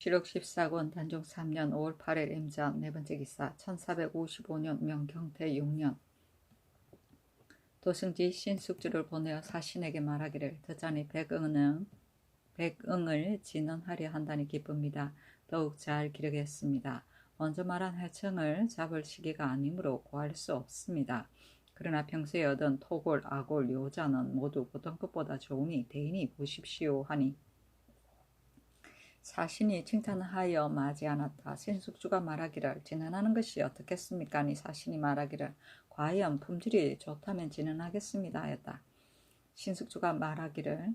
실록 14권 단종 3년 5월 8일 임자 네번째 기사 1455년 명경태 6년 도승지 신숙주를 보내어 사신에게 말하기를 더자니 백응을 진언하려 한다니 기쁩니다. 더욱 잘 기르겠습니다. 먼저 말한 해청을 잡을 시기가 아니므로 구할 수 없습니다. 그러나 평소에 얻은 토골, 아골, 요자는 모두 보통 것보다 좋으니 대인이 보십시오 하니 사신이 칭찬하여 마지 않았다. 신숙주가 말하기를 진언하는 것이 어떻겠습니까? 니 사신이 말하기를 과연 품질이 좋다면 진언하겠습니다 하였다. 신숙주가 말하기를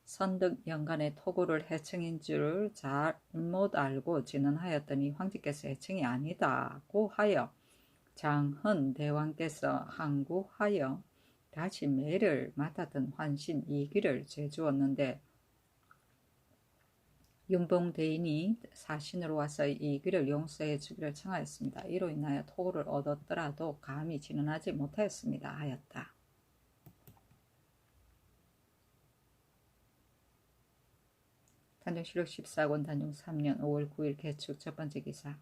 선득 연간의 토고를 해청인 줄 잘못 알고 진언하였더니 황제께서 해청이 아니다고 하여 장헌 대왕께서 항구하여 다시 매를 맡았던 환신 이기를 제주었는데 윤봉대인이 사신으로 와서 이 길을 용서해 주기를 청하였습니다. 이로 인하여 토고를 얻었더라도 감히 진언하지 못하였습니다 하였다. 단종실록 14권 단종 3년 5월 9일 개축 첫번째 기사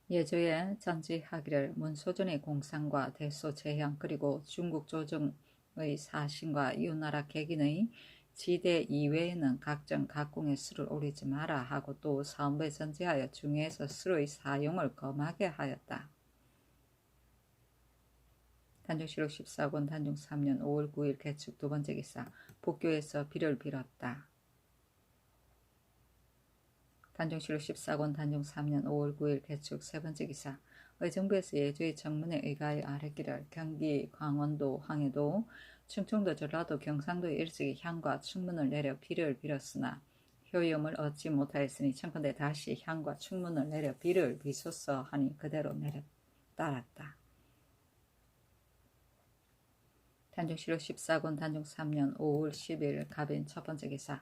예조에 전지하기를 문소전의 공상과 대소재형 그리고 중국 조정의 사신과 이웃나라 객인의 지대 이외에는 각정 각궁에 수를 오리지 마라 하고 또 사원부에 전지하여 중에서 수의 사용을 검하게 하였다. 단종실록 14권 단종 3년 5월 9일 개축 두번째 기사 복교에서 비를 빌었다. 단종실록 14권 단종 3년 5월 9일 개축 세번째 기사 의정부에서 예조의 정문에 의가하여 아뢰기를 경기, 강원도, 황해도, 충청도, 전라도, 경상도에 일찍이 향과 충문을 내려 비를 빌었으나 효염을 얻지 못하였으니 청컨대 다시 향과 충문을 내려 비를 비소서 하니 그대로 따랐다. 단종실록 14권 단종 3년 5월 10일 갑인 첫번째 기사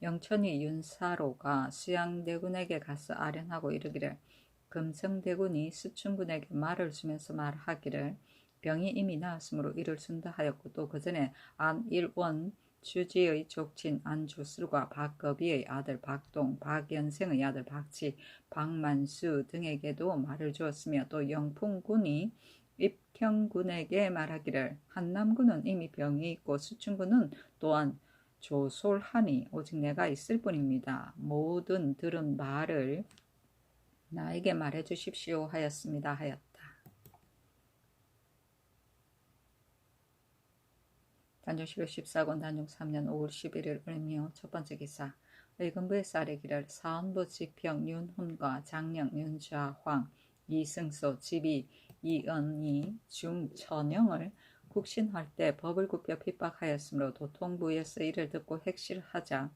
영천이 윤사로가 수양대군에게 가서 아련하고 이르기를 금성대군이 수춘군에게 말을 주면서 말하기를 병이 이미 나았으므로 이를 준다 하였고 또 그 전에 안일원 주지의 족친 안주술과 박거비의 아들 박동, 박연생의 아들 박치, 박만수 등에게도 말을 주었으며 또 영풍군이 입형군에게 말하기를 한남군은 이미 병이 있고 수춘군은 또한 조솔하니 오직 내가 있을 뿐입니다. 모든 들은 말을 나에게 말해 주십시오 하였습니다 하였다. 단종실록 14권 단종 3년 5월 11일 을미호 첫번째 기사 의금부의 쌀의기를 사헌부 직평 윤훈과 장령 윤좌황 이승소 지비 이언이 중천영을 국신할 때 법을 굽혀 핍박하였으므로 도통부에서 이를 듣고 핵실하자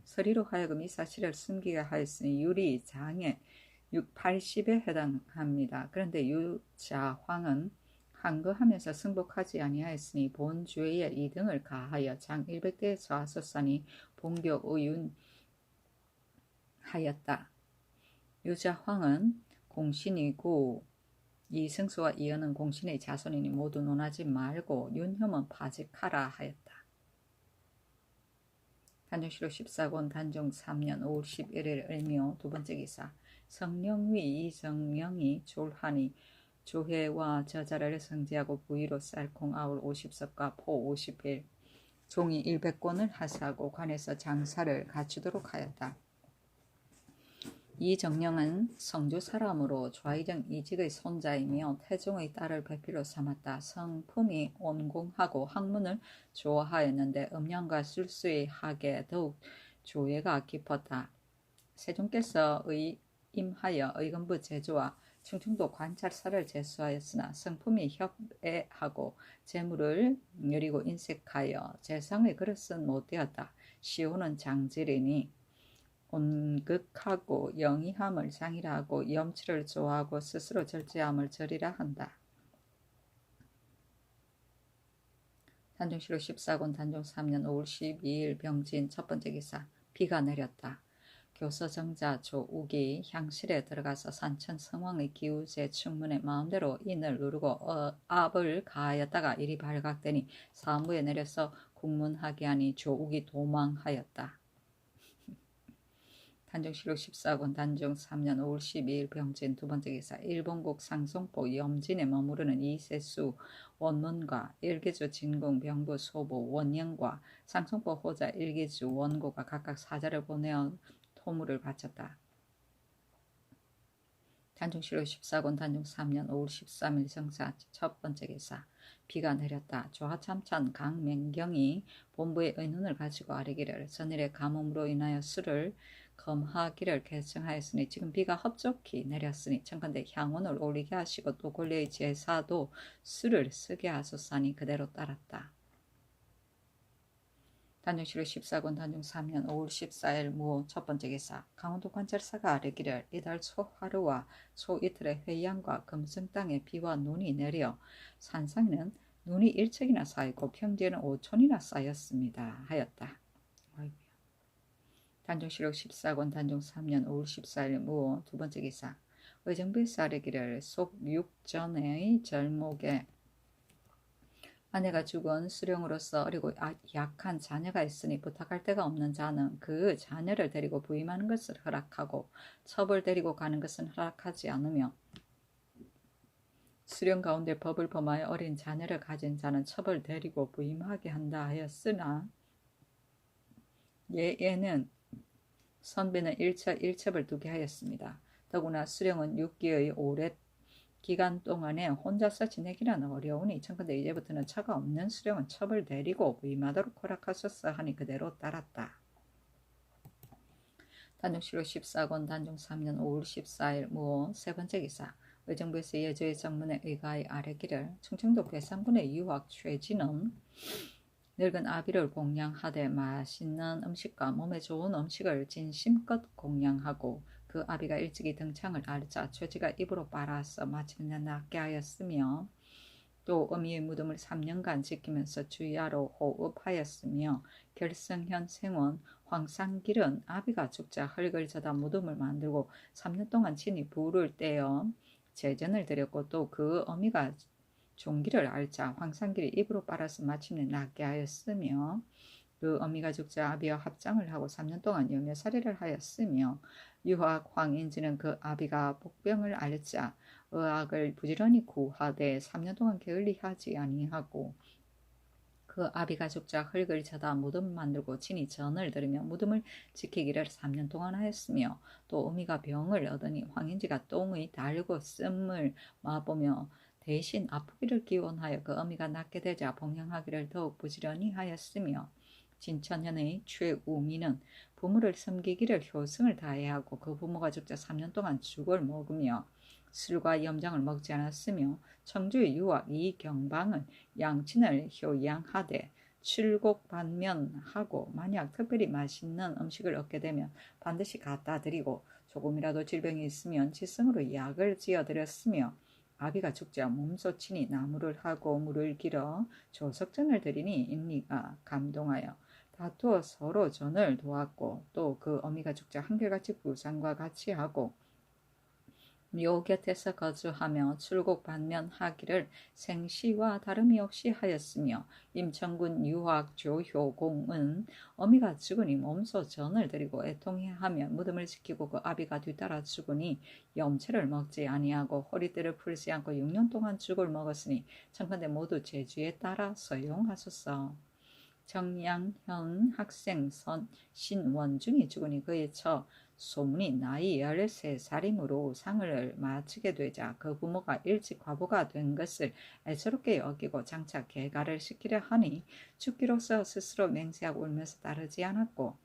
서리로 하여금 이 사실을 숨기게 하였으니 율이 장에 680에 해당합니다. 그런데 유자황은 항거하면서 승복하지 아니하였으니 본주에 2등을 가하여 장 100대에 좌소사니 봉교 의윤하였다. 유자황은 공신이고 이승수와 이연은 공신의 자손이니 모두 논하지 말고 윤혐은 파직하라 하였다. 단종실록 14권 단종 3년 5월 11일 을미호 두번째 기사 성령위 이성령이 졸하니 조회와 저자를 성지하고 부위로 쌀콩 아울 50석과 포 50일 종이 100권을 하사하고 관에서 장사를 갖추도록 하였다. 이 정령은 성주 사람으로 좌의정 이직의 손자이며 태종의 딸을 배필로 삼았다. 성품이 온공하고 학문을 좋아하였는데 음양과 술수의 학에 더욱 조예가 깊었다. 세종께서 임하여 의금부 제조와 충청도 관찰사를 제수하였으나 성품이 협애하고 재물을 여리고 인색하여 재상의 그릇은 못되었다. 시호는 장질이니 온극하고 영이함을 장이라 하고 염치를 좋아하고 스스로 절제함을 절이라 한다. 단종실록 14권 단종 3년 5월 12일 병진 첫번째 기사 비가 내렸다. 교서정자 조욱이 향실에 들어가서 산천 성왕의 기우제 충문에 마음대로 인을 누르고 압을 가하였다가 일이 발각되니 사무에 내려서 국문하게 하니 조욱이 도망하였다. 단종실록 14권 단종 3년 5월 12일 병진 두 번째 기사 일본국 상송포 염진에 머무르는 이세수 원문과 일기주 진공 병부 소보 원영과 상송포 호자 일기주 원고가 각각 사자를 보내어 토물을 바쳤다. 단종실록 14권 단종 3년 5월 13일 정사 첫 번째 기사 비가 내렸다. 조하참찬 강맹경이 본부의 의논을 가지고 아뢰기를 전일의 가뭄으로 인하여 술을 검하기를 결정하였으니 지금 비가 흡족히 내렸으니 청컨대 향원을 올리게 하시고 또 권리의 제사도 술을 쓰게 하소서니 그대로 따랐다. 단종실록 14권 단종 3년 5월 14일 무 첫 번째 기사 강원도 관찰사가 아뢰기를 이달 초 하루와 초 이틀의 회양과 금성 땅에 비와 눈이 내려 산상에는 눈이 1척이나 쌓이고 평지에는 5촌이나 쌓였습니다. 하였다. 아이고야. 단종실록 14권 단종 3년 5월 14일 무 두 번째 기사 의정부에서 아뢰기를 속 6전의 절목에 아내가 죽은 수령으로서 어리고 약한 자녀가 있으니 부탁할 데가 없는 자는 그 자녀를 데리고 부임하는 것을 허락하고 첩을 데리고 가는 것은 허락하지 않으며 수령 가운데 법을 범하여 어린 자녀를 가진 자는 첩을 데리고 부임하게 한다 하였으나 예에는 선비는 1첩을 두게 하였습니다. 더구나 수령은 6기의 오래 기간 동안에 혼자서 지내기는 어려우니 청컨대 이제부터는 처가 없는 수령은 첩을 데리고 부임하도록 허락하셨어 하니 그대로 따랐다. 단종실록 14권 단종 3년 5월 14일 무 세 번째 기사 의정부에서 예조의 정문에 의가의 아뢰기를 충청도 괴산군의 유학 최진은 늙은 아비를 공양하되 맛있는 음식과 몸에 좋은 음식을 진심껏 공양하고 그 아비가 일찍이 등창을 앓자 최지가 입으로 빨아서 마침내 낫게 하였으며 또 어미의 무덤을 3년간 지키면서 주야로 호흡하였으며 결성현 생원 황상길은 아비가 죽자 흙을 져다 무덤을 만들고 3년 동안 친히 불을 떼어 제전을 드렸고 또 그 어미가 종기를 앓자 황상길이 입으로 빨아서 마침내 낫게 하였으며 그 어미가 죽자 아비와 합장을 하고 3년 동안 여며살이를 하였으며 유학 황인지는 그 아비가 복병을 앓자 의학을 부지런히 구하되 3년 동안 게을리하지 아니하고 그 아비가 죽자 흙을 쳐다 무덤 만들고 친히 전을 들으며 무덤을 지키기를 3년 동안 하였으며 또 어미가 병을 얻으니 황인지가 똥의 달고 씀을 맛보며 대신 아프기를 기원하여 그 어미가 낫게 되자 봉양하기를 더욱 부지런히 하였으며 진천현의 최우미는 부모를 섬기기를 효성을 다해 하고 그 부모가 죽자 3년 동안 죽을 먹으며 술과 염장을 먹지 않았으며 청주의 유학 이경방은 양친을 효양하되 칠곡반면하고 만약 특별히 맛있는 음식을 얻게 되면 반드시 갖다 드리고 조금이라도 질병이 있으면 지성으로 약을 지어드렸으며 아비가 죽자 몸소 친히 나무를 하고 물을 길어 조석전을 드리니 인리가 감동하여 다투어 서로 전을 도왔고 또 그 어미가 죽자 한결같이 부산과 같이 하고 묘 곁에서 거주하며 출국 반면하기를 생시와 다름이 없이 하였으며 임천군 유학 조효공은 어미가 죽으니 몸소 전을 드리고 애통해하며 무덤을 지키고 그 아비가 뒤따라 죽으니 염채를 먹지 아니하고 허리띠를 풀지 않고 6년 동안 죽을 먹었으니 청컨대 모두 제주에 따라 서용하소서. 정양현 학생 신원중이 죽으니 그의 처 소문이 나이 13살이므로 상을 마치게 되자 그 부모가 일찍 과부가 된 것을 애처롭게 여기고 장차 개가를 시키려 하니 죽기로서 스스로 맹세하고 울면서 따르지 않았고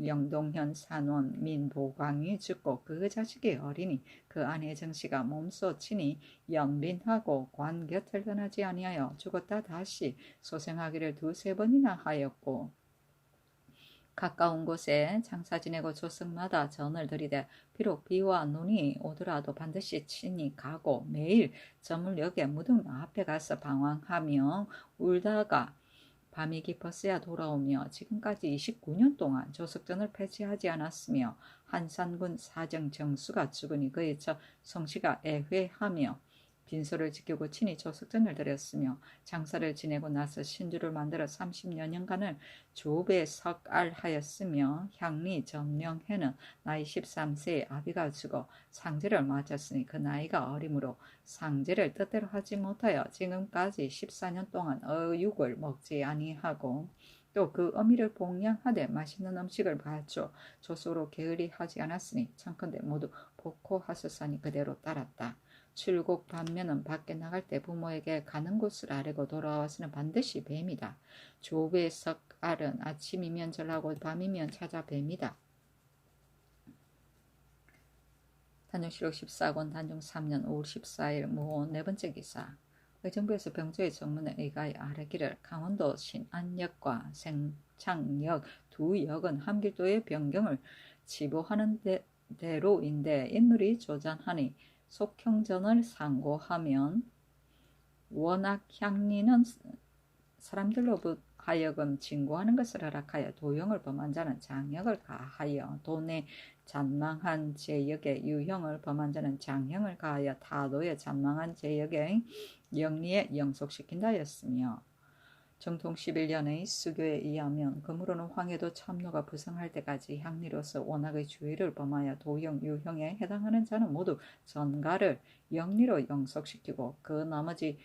영동현 산원 민보광이 죽고 그 자식이 어리니 그 아내 정씨가 몸소 친히 영린하고 관 곁을 떠나지 아니하여 죽었다 다시 소생하기를 2-3번이나 하였고 가까운 곳에 장사 지내고 조석마다 전을 들이되 비록 비와 눈이 오더라도 반드시 친히 가고 매일 저물녘에 무덤 앞에 가서 방황하며 울다가 밤이 깊었어야 돌아오며 지금까지 29년 동안 조석전을 폐지하지 않았으며 한산군 사정 정수가 죽으니 그의 처 성씨가 애회하며 빈소를 지키고 친히 조석전을 드렸으며 장사를 지내고 나서 신주를 만들어 30여 년간을 조배에 석알하였으며 향리 전명해는 나이 13세에 아비가 죽어 상제를 맞았으니 그 나이가 어림으로 상제를 뜻대로 하지 못하여 지금까지 14년 동안 어육을 먹지 아니하고 또 그 어미를 봉양하되 맛있는 음식을 바쳐 조소로 게으리 하지 않았으니 청컨대 모두 복호하소서니 그대로 따랐다. 출국 반면은 밖에 나갈 때 부모에게 가는 곳을 아뢰고 돌아와서는 반드시 뱀이다. 조배 석알은 아침이면 절하고 밤이면 찾아뱀이다. 단종실록 14권 단종 3년 5월 14일 모 4번째 기사. 의정부에서 병조의 정문에 의가에 아뢰기를 강원도 신안역과 생창역 두 역은 함길도의 변경을 지보하는 대로인데 인물이 조잔하니 속형전을 상고하면 워낙 향리는 사람들로 하여금 진고하는 것을 허락하여 도형을 범한 자는 장역을 가하여 도내 잔망한 제역의 유형을 범한 자는 장형을 가하여 타도에 잔망한 제역의 영리에 영속시킨다 하였으며 정통 11년의 수교에 의하면 그러므로는 황해도 참노가 부성할 때까지 향리로서 원학의 주의를 범하여 도형, 유형에 해당하는 자는 모두 전가를 영리로 영속시키고 그 나머지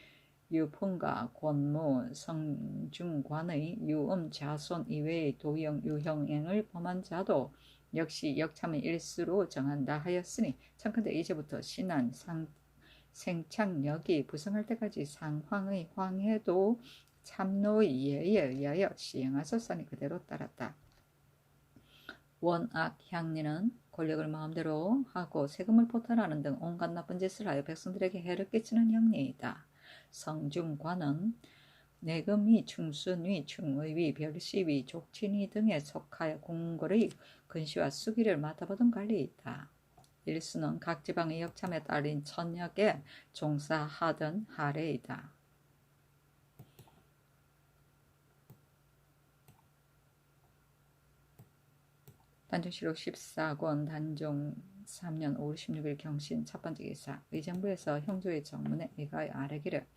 유풍과 권무, 성중관의 유음, 자손 이외의 도형, 유형행을 범한 자도 역시 역참의 일수로 정한다 하였으니 청컨대 이제부터 신안, 생창역이 부성할 때까지 상황의 황해도 참노의 예에 의하여 시행하소서니 그대로 따랐다. 원악 향리는 권력을 마음대로 하고 세금을 포탈하는 등 온갖 나쁜 짓을 하여 백성들에게 해를 끼치는 향리이다. 성중관은 내금위, 충순위, 충의위, 별시위, 족친위 등에 속하여 궁궐의 근시와 수기를 맡아보던 관리이다. 일수는 각 지방의 역참에 따른 천역에 종사하던 하례이다. 단종실록 14권 단종 3년 5월 16일 경신 첫번째 기사. 의정부에서 형조의 정문에 의가에 아뢰기를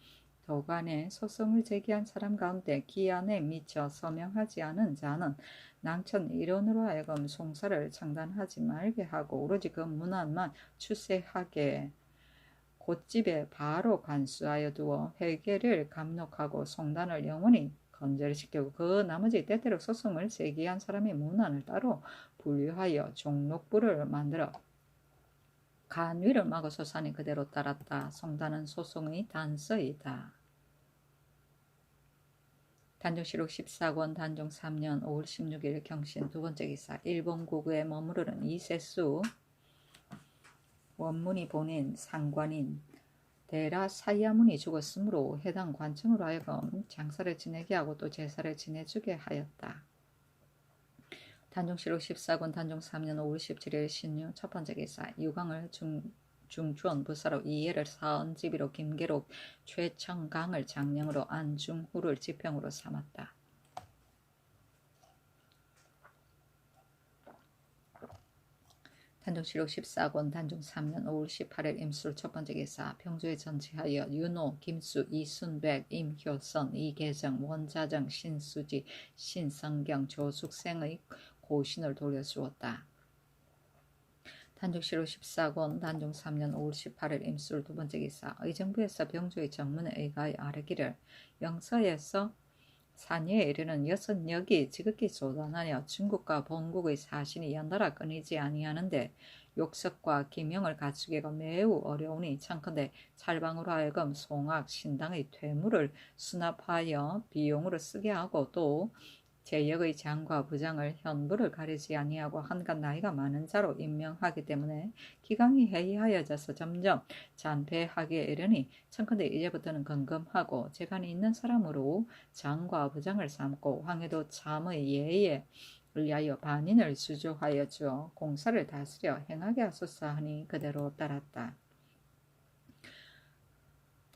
도관에 소송을 제기한 사람 가운데 기한에 미쳐 서명하지 않은 자는 낭천 일원으로 하여금 송사를 창단하지 말게 하고 오로지 그 문안만 출세하게 곧집에 바로 간수하여 두어 회계를 감독하고 송단을 영원히 건절시키고 그 나머지 때때로 소송을 제기한 사람의 문안을 따로 분류하여 종록부를 만들어 간위를 막아서사니 그대로 따랐다. 송단은 소송의 단서이다. 단종실록 14권 단종 3년 5월 16일 경신 두번째 기사. 일본 국외에 머무르는 이세수 원문이 본인 상관인 대라 사이아문이 죽었으므로 해당 관청으로 하여금 장사를 지내게 하고 또 제사를 지내주게 하였다. 단종실록 14권 단종 3년 5월 17일 신유 첫번째 기사. 유광을 중추원 부사로 이해를 사언지비로 김계록 최청강을 장령으로 안중후를 지평으로 삼았다. 단종실록 14권 단종 3년 5월 18일 임술 첫번째 기사. 병조에 전치하여 윤호, 김수, 이순백, 임효선, 이계정, 원자정, 신수지, 신성경, 조숙생의 고신을 돌려주었다. 단종실록 14권 단종 3년 5월 18일 임술 두번째 기사. 의정부에서 병조의 정문에 의가에 아뢰기를 영서에서 산예에 이르는 6역이 지극히 조단하여 중국과 본국의 사신이 연달아 끊이지 아니하는데 욕석과 기명을 갖추기가 매우 어려우니 청컨대 찰방으로 하여금 송악, 신당의 퇴물을 수납하여 비용으로 쓰게 하고 또 제역의 장과 부장을 현부를 가리지 아니하고 한갓 나이가 많은 자로 임명하기 때문에 기강이 해이하여져서 점점 잔폐하기에 이르니 청컨대 이제부터는 건금하고 재간이 있는 사람으로 장과 부장을 삼고 황해도 참의 예에 의하여 반인을 수조하여 주어 공사를 다스려 행하게 하소서 하니 그대로 따랐다.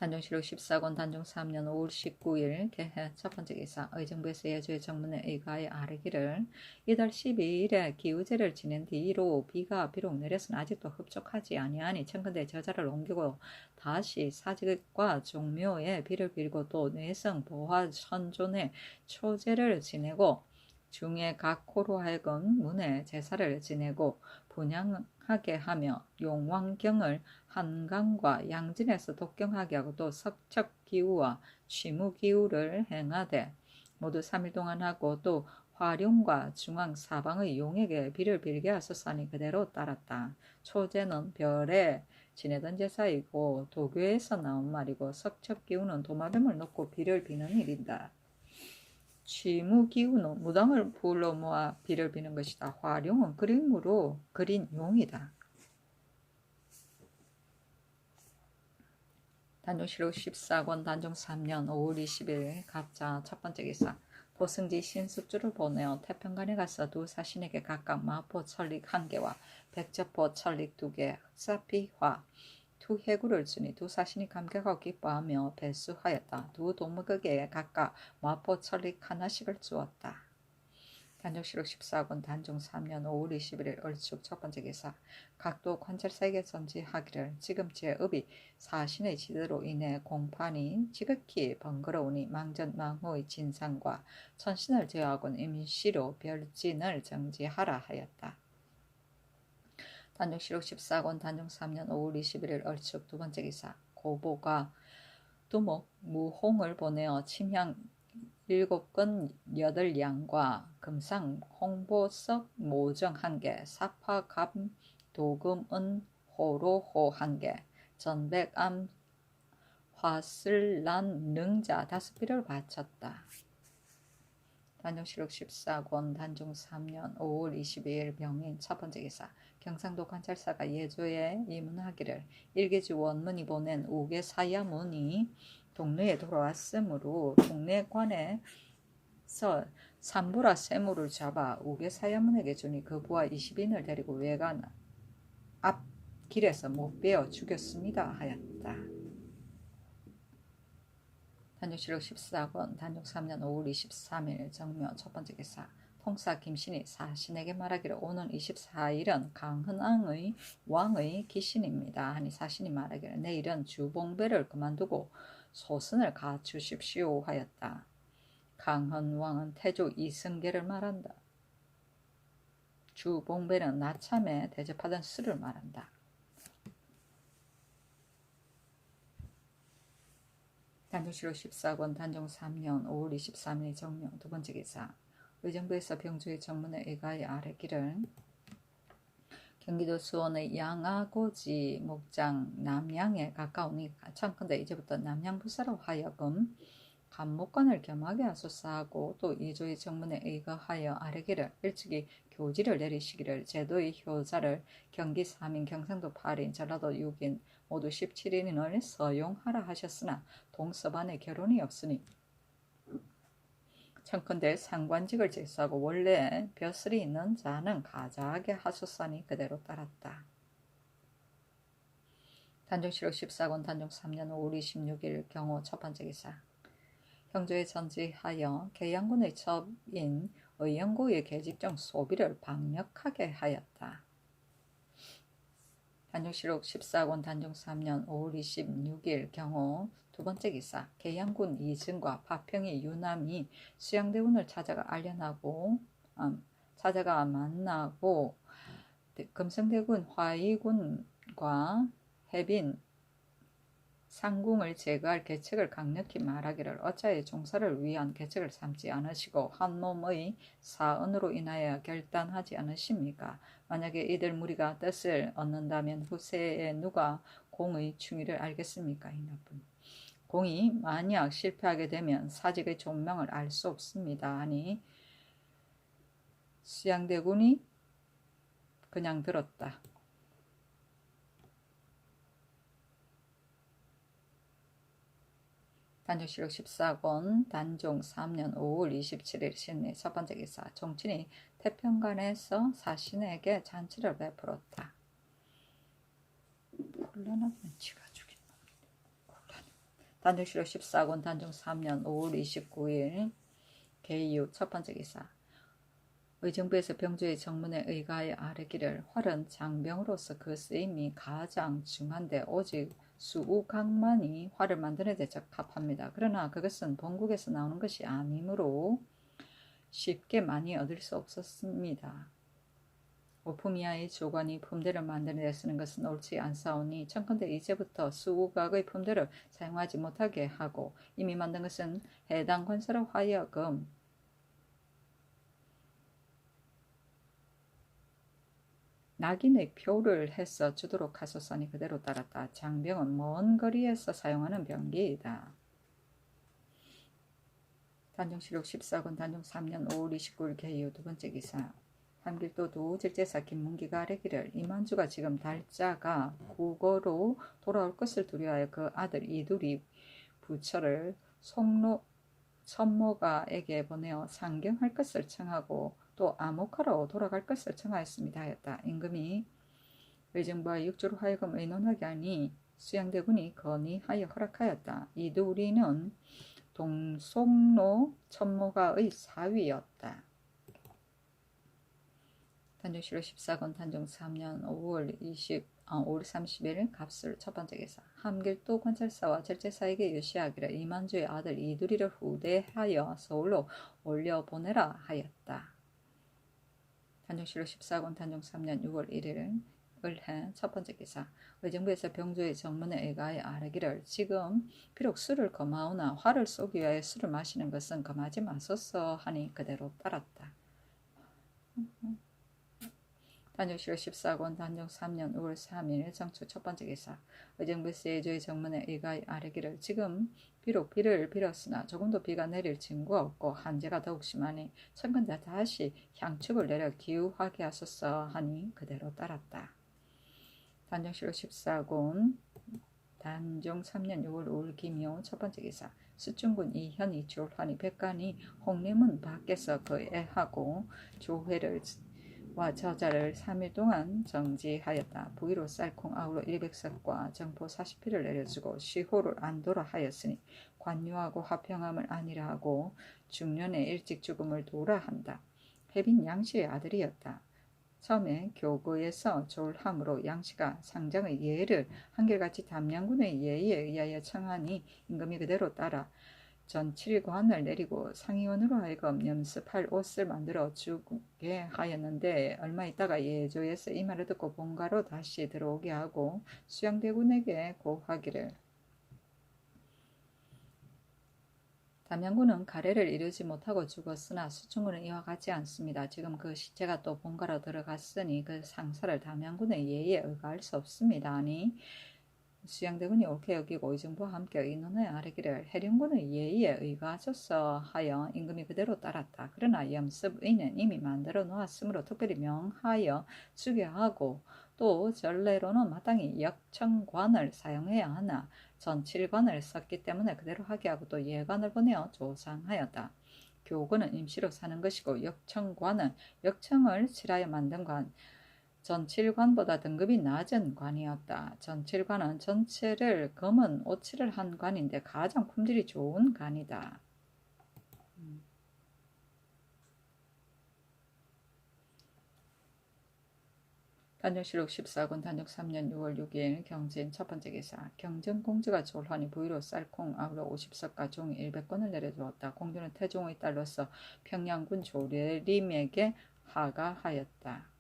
단종실록 14권 단종 3년 5월 19일 개해 첫 번째 기사 의정부에서 예조의 정문에 의가에 아뢰기를 이달 12일에 기우제를 지낸 뒤로 비가 비록 내려서는 아직도 흡족하지 아니하니 청근대 저자를 옮기고 다시 사직과 종묘에 비를 빌고 또 내성 보화 선존의 초제를 지내고 중에 각 호로 하여금 문에 제사를 지내고 분양하게 하며 용왕경을 한강과 양진에서 독경하게 하고 또 석척기우와 취무기우를 행하되 모두 3일 동안 하고 또 화룡과 중앙 사방의 용에게 비를 빌게 하소서니 그대로 따랐다. 초제는 별에 지내던 제사이고 도교에서 나온 말이고 석척기우는 도마뱀을 놓고 비를 비는 일이다. 취무기우는 무당을 불러 모아 비를 비는 것이다. 화룡은 그림으로 그린 용이다. 단종실록 14권 단종 3년 5월 20일 갑자 첫 번째 기사 도승지 신숙주를 보내어 태평관에 가서 두 사신에게 각각 마포 천릭 1개와 백제포 천릭 2개 흑사피화 투해구를 주니 두 사신이 감격하고 기뻐하며 배수하였다. 두 도무극에 각각 마포 천릭 하나씩을 주었다. 단종실록 14권 단종 3년 5월 21일 얼축 첫 번째 기사 각도 관찰사에게 전지하기를 지금 제 업이 사신의 지대로 인해 공판이 지극히 번거로우니 망전망후의 진상과 천신을 제어하고는 임시로 별진을 정지하라 하였다. 단종실록 14권 단종 3년 5월 21일 얼축 두 번째 기사 고보가 두목 무홍을 보내어 침향 7건 8양과 금상 홍보석 모정 1개, 사파감 도금은 호로호 1개, 전백암 화슬란 능자 5필을 바쳤다. 단종실록 14권 단종 3년 5월 22일 병인 첫 번째 기사 경상도 관찰사가 예조에 이문하기를 일개주 원문이 보낸 우계 사야문이 동네에 돌아왔으므로 동네관에서 삼부라 쇠물을 잡아 우계 사야문에게 주니 그 부하 20인을 데리고 외관 앞 길에서 못 베어 죽였습니다 하였다. 단종실록 14권 단종 3년 5월 23일 정묘 첫 번째 기사 통사 김신이 사신에게 말하기를 오는 24일은 강헌왕의 왕의 기신입니다 하니 사신이 말하기를 내일은 주봉배를 그만두고 소선을 갖추십시오 하였다. 강헌왕은 태조 이승계를 말한다. 주봉배는 나참에 대접하던 수를 말한다. 단종실록 14권 단종 3년 5월 23일 정명 두 번째 기사 의정부에서 병주의 정문에 의가에 아뢰기를 경기도 수원의 양아고지 목장 남양에 가까우니 참컨대 이제부터 남양부사로 하여금 감목관을 겸하게 하소서 하고 또 이조의 정문에 의거하여 아뢰기를 일찍이 교지를 내리시기를 제도의 효자를 경기 3인 경상도 8인 전라도 6인 모두 17인을 서용하라 하셨으나 동서반에 결혼이 없으니 청컨대 상관직을 제수하고 원래 벼슬이 있는 자는 가자하게 하소서니 그대로 따랐다. 단종실록 14권 단종 3년 5월 26일 경호 첫 번째 기사 형조에 전지하여 계양군의 첩인 의영고의 계집종 소비를 방역하게 하였다. 단종실록 14권 단종 3년 5월 26일 경호 두 번째 기사 계양군 이승과 파평이 유남이 수양대군을 찾아가 만나고 금성대군 화의군과 해빈 상궁을 제거할 계책을 강력히 말하기를 어찌하여 종사를 위한 계책을 삼지 않으시고 한 몸의 사언으로 인하여 결단하지 않으십니까? 만약에 이들 무리가 뜻을 얻는다면 후세에 누가 공의 충의를 알겠습니까? 이 나쁜 공이 만약 실패하게 되면 사직의 존명을 알 수 없습니다 하니 수양대군이 그냥 들었다. 단종실록 14권 단종 3년 5월 27일 신리 첫 번째 기사 종친이 태평관에서 사신에게 잔치를 베풀었다. 곤란하면 지가 죽인 놈인데 곤란해. 단종실록 14권 단종 3년 5월 29일 개이후 첫 번째 기사. 의정부에서 병조의 정문에 의가하여 아뢰기를 활은 장병으로서 그 쓰임이 가장 중한데 오직 수우각만이 활을 만드는 데 적합합니다. 그러나 그것은 본국에서 나오는 것이 아니므로 쉽게 많이 얻을 수 없었습니다. 오품 이하의 조관이 품대를 만드는 데 쓰는 것은 옳지 않사오니 청컨대 이제부터 수우각의 품대를 사용하지 못하게 하고 이미 만든 것은 해당 관사로 하여금 낙인의 표를 해서 주도록 하소서니 그대로 따랐다. 장병은 먼 거리에서 사용하는 병기이다. 단종실록 14권 단종 3년 5월 29일 개요 두 번째 기사. 함길도 도질제사 김문기가 아뢰기를 이만주가 지금 달자가 국어로 돌아올 것을 두려워하여 그 아들 이둘이 부처를 송로 천모가에게 보내어 상경할 것을 청하고 또 아모카로 돌아갈 것을 청하였습니다 하였다. 임금이 의정부와 육조로 하여금 의논하게 하니 수양대군이 건의하여 허락하였다. 이두리는 동송로 천모가의 사위였다. 단종실록 14권 단종 3년 5월 30일 갑술 첫 번째 기사. 함길도 관찰사와 절제사에게 유시하기를 이만주의 아들 이두리를 후대하여 서울로 올려보내라 하였다. 단종실록 14권 단종 3년 6월 1일 을해 첫 번째 기사. 의정부에서 병조의 정문에 의가하여 아뢰기를 지금 비록 술을 검하오나 화를 쏘기 위하여 술을 마시는 것은 검하지 마소서 하니 그대로 따랐다. 단종실록 14권 단종 3년 5월 3일 정초 첫 번째 기사. 의정부에서 예조의 정문에 의가하여 아뢰기를 지금 비록 비를 빌었으나 조금도 비가 내릴 징후가 없고 한재가 더욱 심하니 천근대 다시 향축을 내려 기우하게 하소서 하니 그대로 따랐다. 단종실록 14권 단종 3년 6월 5일 김효 첫 번째 기사. 수중군 이현이 졸하니 백관이 홍림문 밖에서 그 애하고 조회를 와 저자를 3일 동안 정지하였다. 부위로 쌀콩 아우로 100석과 정포 40피를 내려주고 시호를 안도라 하였으니 관유하고 화평함을 아니라 하고 중년에 일찍 죽음을 도라 한다. 해빈 양씨의 아들이었다. 처음에 교구에서 졸함으로 양씨가 상장의 예를 한결같이 담양군의 예에 의하여 청하니 임금이 그대로 따라 전 7관을 내리고 상의원으로 하여금 염습할 옷을 만들어 주게 하였는데 얼마 있다가 예조에서 이 말을 듣고 본가로 다시 들어오게 하고 수양대군에게 고하기를 담양군은 가래를 이루지 못하고 죽었으나 수충군은 이와 같지 않습니다. 지금 그 시체가 또 본가로 들어갔으니 그 상사를 담양군의 예에 의거할 수 없습니다. 아니 수양대군이 옳게 여기고 의정부와 함께 의논하여 아뢰기를 해령군의 예의에 의거하소서 하여 임금이 그대로 따랐다. 그러나 염습의는 이미 만들어 놓았으므로 특별히 명하여 주게 하고 또 전례로는 마땅히 역청관을 사용해야 하나 전 7관을 썼기 때문에 그대로 하게 하고 또 예관을 보내어 조상하였다. 교구는 임시로 사는 것이고 역청관은 역청을 칠하여 만든 관 전 7관보다 등급이 낮은 관이었다. 전 7관은 전체를 검은 오칠을 한 관인데 가장 품질이 좋은 관이다. 단종실록 14권 단종 3년 6월 6일 경진 첫 번째 기사. 경전공주가 졸하니 부위로 쌀콩 아우러 50석과 종이 100권을 내려주었다. 공주는 태종의 딸로서 평양군 조례림에게 하가하였다.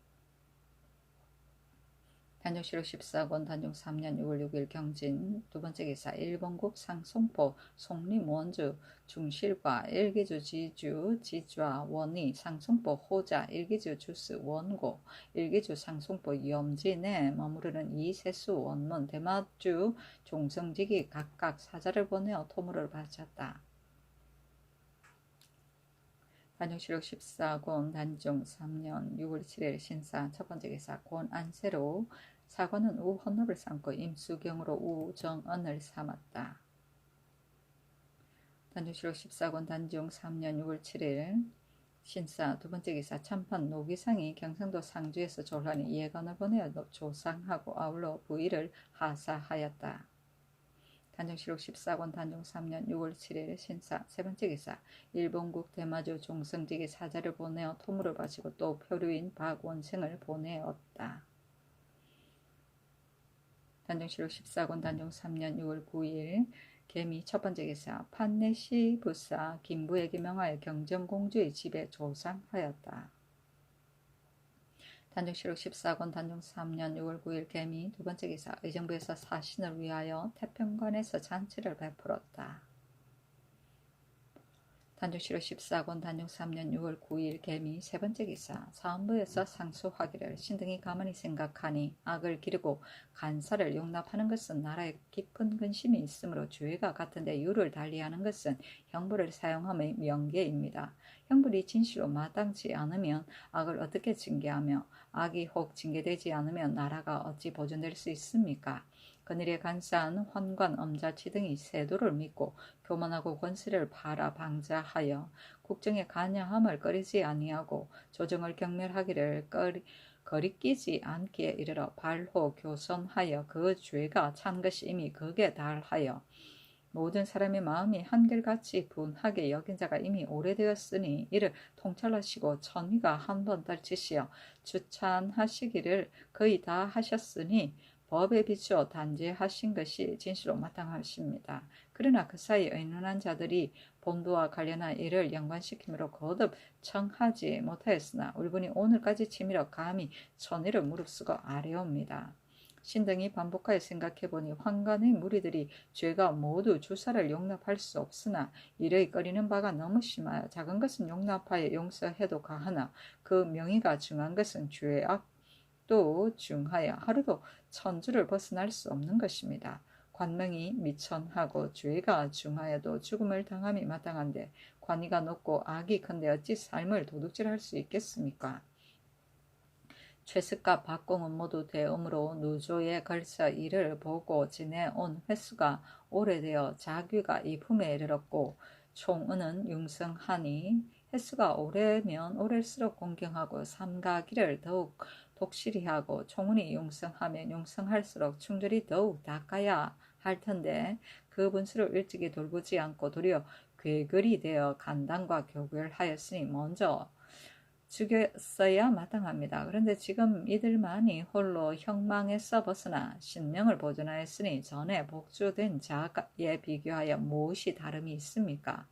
단종실록 14권 단종 3년 6월 6일 경진 두 번째 기사. 일본국 상송포 송림 원주 중실과 일기주 지주 지좌 원이 상송포 호자 일기주 주스 원고 일기주 상송포 염진에 머무르는 이세수 원문 대마주 종성직이 각각 사자를 보내어 토물을 바쳤다. 단종실록 14권 단종 3년 6월 7일 신사 첫 번째 기사. 권안세로 사관은 우헌업을 삼고 임수경으로 우정언을 삼았다. 단종실록 14권 단종 3년 6월 7일 신사 두 번째 기사. 참판 노기상이 경상도 상주에서 졸하니 예관을 보내어 조상하고 아울러 부의를 하사하였다. 단종실록 14권 단종 3년 6월 7일 신사 세 번째 기사 일본국 대마주 종성직이 사자를 보내어 토물을 바치고 또 표류인 박원생을 보내었다. 단종실록 14권 단종 3년 6월 9일 개미 첫 번째 기사 판내시 부사 김부에게 명하여 경정공주의 집에 조상하였다. 단종실록 14권 단종 3년 6월 9일 개미 두 번째 기사 의정부에서 사신을 위하여 태평관에서 잔치를 베풀었다. 단종실록 14권 단종 3년 6월 9일 개미 세 번째 기사 사헌부에서 상소하기를 신등이 가만히 생각하니 악을 기르고 간사를 용납하는 것은 나라에 깊은 근심이 있으므로 주의가 같은데 유를 달리하는 것은 형벌을 사용함의 명계입니다. 형벌이 진실로 마땅치 않으면 악을 어떻게 징계하며 악이 혹 징계되지 않으면 나라가 어찌 보존될 수 있습니까? 그늘에 간사한 환관, 엄자치 등이 세도를 믿고 교만하고 권세를 바라 방자하여 국정에 관여함을 꺼리지 아니하고 조정을 경멸하기를 거리끼지 않기에 이르러 발호 교선하여 그 죄가 찬 것이 이미 극에 달하여 모든 사람의 마음이 한결같이 분하게 여긴 자가 이미 오래되었으니 이를 통찰하시고 천위가 한 번 떨치시어 주찬하시기를 거의 다 하셨으니 법에 비추어 단죄하신 것이 진실로 마땅하십니다. 그러나 그 사이 의논한 자들이 본도와 관련한 일을 연관시키므로 거듭 청하지 못하였으나 울분이 오늘까지 치밀어 감히 천위를 무릅쓰고 아뢰옵니다. 신등이 반복하여 생각해보니 환관의 무리들이 죄가 모두 주사를 용납할 수 없으나 이를 꺼리는 바가 너무 심하여 작은 것은 용납하여 용서해도 가하나 그 명의가 중한 것은 죄악도 중하여 하루도 천주를 벗어날 수 없는 것입니다. 관명이 미천하고 죄가 중하여도 죽음을 당함이 마땅한데 관위가 높고 악이 큰데 어찌 삶을 도둑질할 수 있겠습니까? 최습과 박공은 모두 대음으로 누조에 걸쳐 이를 보고 지내온 횟수가 오래되어 자귀가 이품에 이르렀고 총은은 융성하니 횟수가 오래면 오래일수록 공경하고 삼가기를 더욱 독실히 하고 총은이 융성하면 융성할수록 충절이 더욱 닦아야 할 텐데 그 분수를 일찍이 돌보지 않고 도리어 괴글이 되어 간당과 교결하였으니 먼저 죽였어야 마땅합니다. 그런데 지금 이들만이 홀로 형망에서 벗어나 신명을 보존하였으니 전에 복주된 자에 비교하여 무엇이 다름이 있습니까?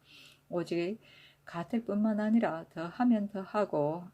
오직 같을 뿐만 아니라 더하면 더하고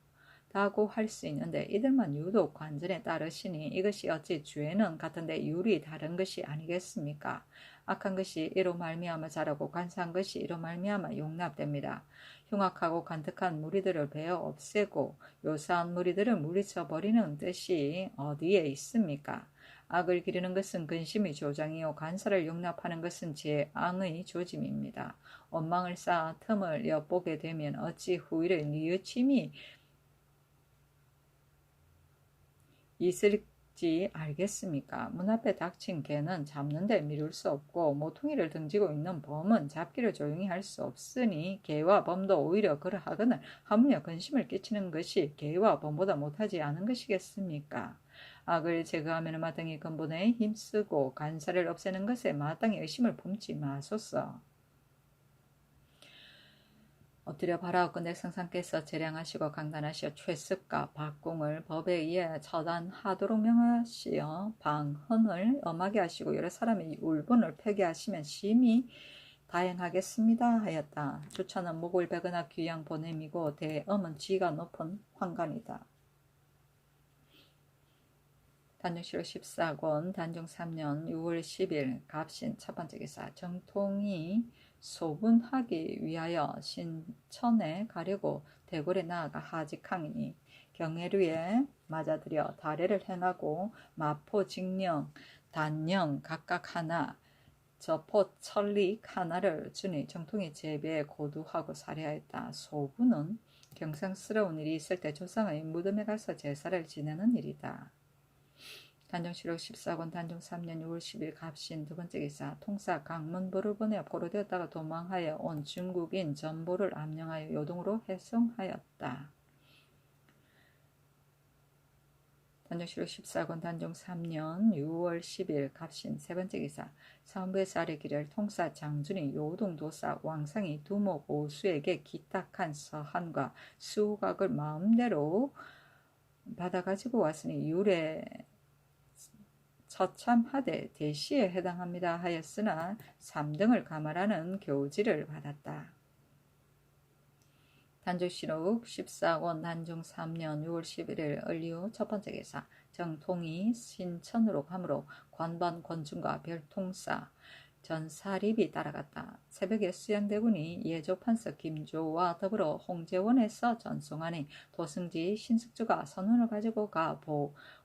다고 할 수 있는데 이들만 유독 관전에 따르시니 이것이 어찌 죄는 같은데 율이 다른 것이 아니겠습니까? 악한 것이 이로 말미암아 자라고 간사한 것이 이로 말미암아 용납됩니다. 흉악하고 간특한 무리들을 베어 없애고 요사한 무리들을 물리쳐 버리는 뜻이 어디에 있습니까? 악을 기르는 것은 근심의 조장이요 간사를 용납하는 것은 재앙의 조짐입니다. 원망을 쌓아 틈을 엿보게 되면 어찌 후일에 뉘우침이 있을지 알겠습니까? 문 앞에 닥친 개는 잡는데 미룰 수 없고 모퉁이를 등지고 있는 범은 잡기를 조용히 할 수 없으니 개와 범도 오히려 그러하거늘 하물며 근심을 끼치는 것이 개와 범보다 못하지 않은 것이겠습니까? 악을 제거하면 마땅히 근본에 힘쓰고 간사를 없애는 것에 마땅히 의심을 품지 마소서. 엎드려 바라옵건대 성상께서 재량하시고 강단하시어 최습과 박공을 법에 의해 처단하도록 명하시어 방헌을 엄하게 하시고 여러 사람의 울분을 폐기하시면 심히 다행하겠습니다 하였다. 주차는 목을 베거나 귀양 보냄이고 대엄은 지가 높은 환관이다. 단종실록 14권 단종 3년 6월 10일 갑신 첫 번째 기사 정통이 소분하기 위하여 신천에 가려고 대궐에 나아가 하직항이니 경애류에 맞아들여 다례를 행하고 마포, 직령, 단령 각각 하나 저포, 천리 하나를 주니 정통이 제비에 고두하고 살해하였다. 소분은 경상스러운 일이 있을 때 조상의 무덤에 가서 제사를 지내는 일이다. 단종실록 14권 단종 3년 6월 10일 갑신 두 번째 기사 통사 강문보를 보내어 포로되었다가 도망하여 온 중국인 전보를 암령하여 요동으로 해송하였다. 단종실록 14권 단종 3년 6월 10일 갑신 세번째 기사 사헌부에서 아래기를 통사 장준이 요동도사 왕상이 두목 오수에게 기탁한 서한과 수각을 마음대로 받아가지고 왔으니 율에 처참하되 대시에 해당합니다 하였으나 3등을 감하라는 교지를 받았다. 단종실록 14권 단종 3년 6월 11일 을류 첫번째 기사 정통이 신천으로 가므로 관반 권중과 별통사 전사립이 따라갔다. 새벽에 수양대군이 예조판서 김조와 더불어 홍제원에서 전송하니 도승지 신숙주가 선원을 가지고 가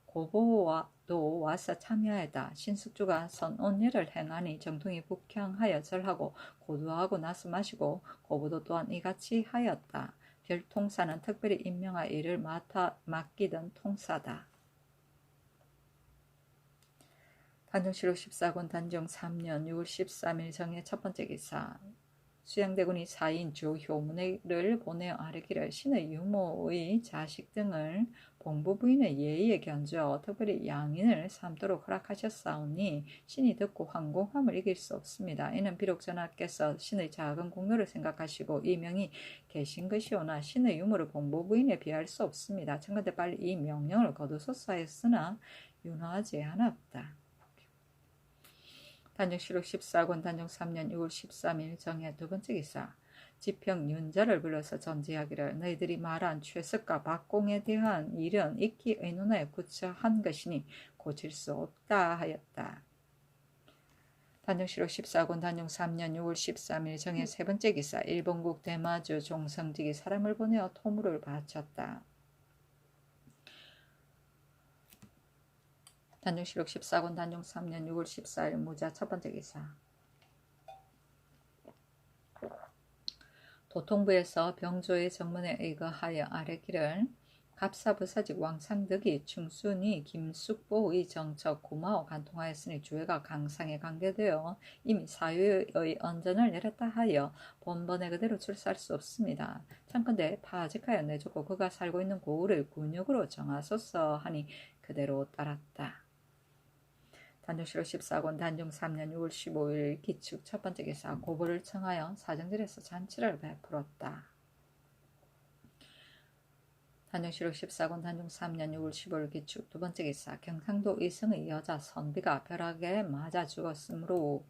고보와도 와서 참여하였다. 신숙주가 선언례를 행하니 정통이 북향하여 절하고 고두하고 나서 마시고 고보도 또한 이같이 하였다. 별통사는 특별히 임명하 일을 맡기던 통사다. 단종실록 14권 단종 3년 6월 13일 정의 첫번째 기사 수양대군이 사인 조효문을 보내어 아뢰기를 신의 유모의 자식 등을 봉부부인의 예의에 견주어 특별히 양인을 삼도록 허락하셨사오니 신이 듣고 황공함을 이길 수 없습니다. 이는 비록 전하께서 신의 작은 공로를 생각하시고 이 명이 계신 것이오나 신의 유모를 봉부부인에 비할 수 없습니다. 청컨대 빨리 이 명령을 거두소서 하였으나 윤허하지 않았다. 단종실록 14권 단종 3년 6월 13일 정해 두번째 기사 지평 윤자를 불러서 전지하기를 너희들이 말한 최석과 박공에 대한 일은 익히 의논하여 구처한 것이니 고칠 수 없다 하였다. 단종실록 14권 단종 3년 6월 13일 정해 세번째 기사 일본국 대마주 종성직이 사람을 보내어 토물을 바쳤다. 단종실록 14권 단종 3년 6월 14일 무자 첫번째 기사 도통부에서 병조의 정문에 의거하여 아뢰기를 갑사부사직 왕상덕이 충순이 김숙보의 정척 고마워 간통하였으니 주회가 강상에 관계되어 이미 사유의 언전을 내렸다 하여 본번에 그대로 출사할 수 없습니다. 참건대 파직하여 내주고 그가 살고 있는 고을을 군역으로 정하소서 하니 그대로 따랐다. 단종실록 14권 단종 3년 6월 15일 기축 첫번째 기사 고보를 청하여 사정들에서 잔치를 베풀었다. 단종실록 14권 단종 3년 6월 15일 기축 두번째 기사 경상도 의성의 여자 선비가 벼락에 맞아 죽었으므로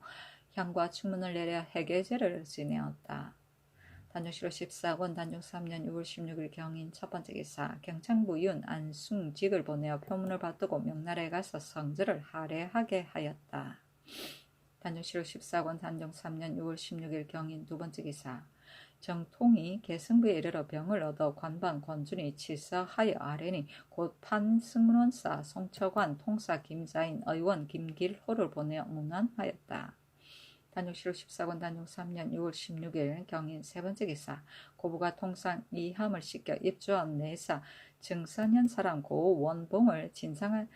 향과 추문을 내려 해계제를 지내었다. 단종실록 14권 단종 3년 6월 16일 경인 첫번째 기사 경창부 윤 안숭직을 보내어 표문을 받들고 명나라에 가서 성절을 할애하게 하였다. 단종실록 14권 단종 3년 6월 16일 경인 두번째 기사 정통이 계승부에 이르러 병을 얻어 관반 권준이 치서하여 아뢰니 곧 판승문원사 송처관 통사 김자인 의원 김길호를 보내어 문안하였다. 단종실록 14권 단종 3년 6월 16일 경인 세번째 기사 고부가 통상 이함을 씻겨 입주한 내사 증선현 사람 고원봉의 진상한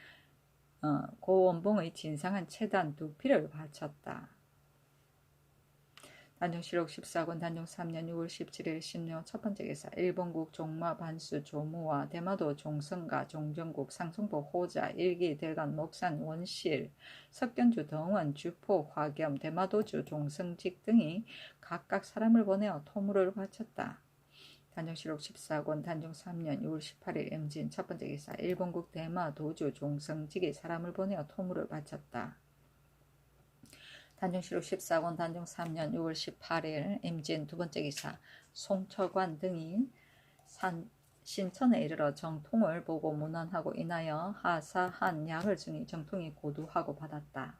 채단 2피를 바쳤다. 단종실록 14권 단종 3년 6월 17일 신묘 첫번째 기사 일본국 종마 반수 조무와 대마도 종성가 종정국 상송보 호자 일기 대간 목산 원실 석견주 덩원 주포 화겸 대마도주 종성직 등이 각각 사람을 보내어 토물을 바쳤다. 단종실록 14권 단종 3년 6월 18일 임진 첫번째 기사 일본국 대마도주 종성직이 사람을 보내어 토물을 바쳤다. 단종실록 14권 단종 3년 6월 18일 임진 두번째 기사 송처관 등이 신천에 이르러 정통을 보고 문안하고 인하여 하사한 약을 주니 정통이 고두하고 받았다.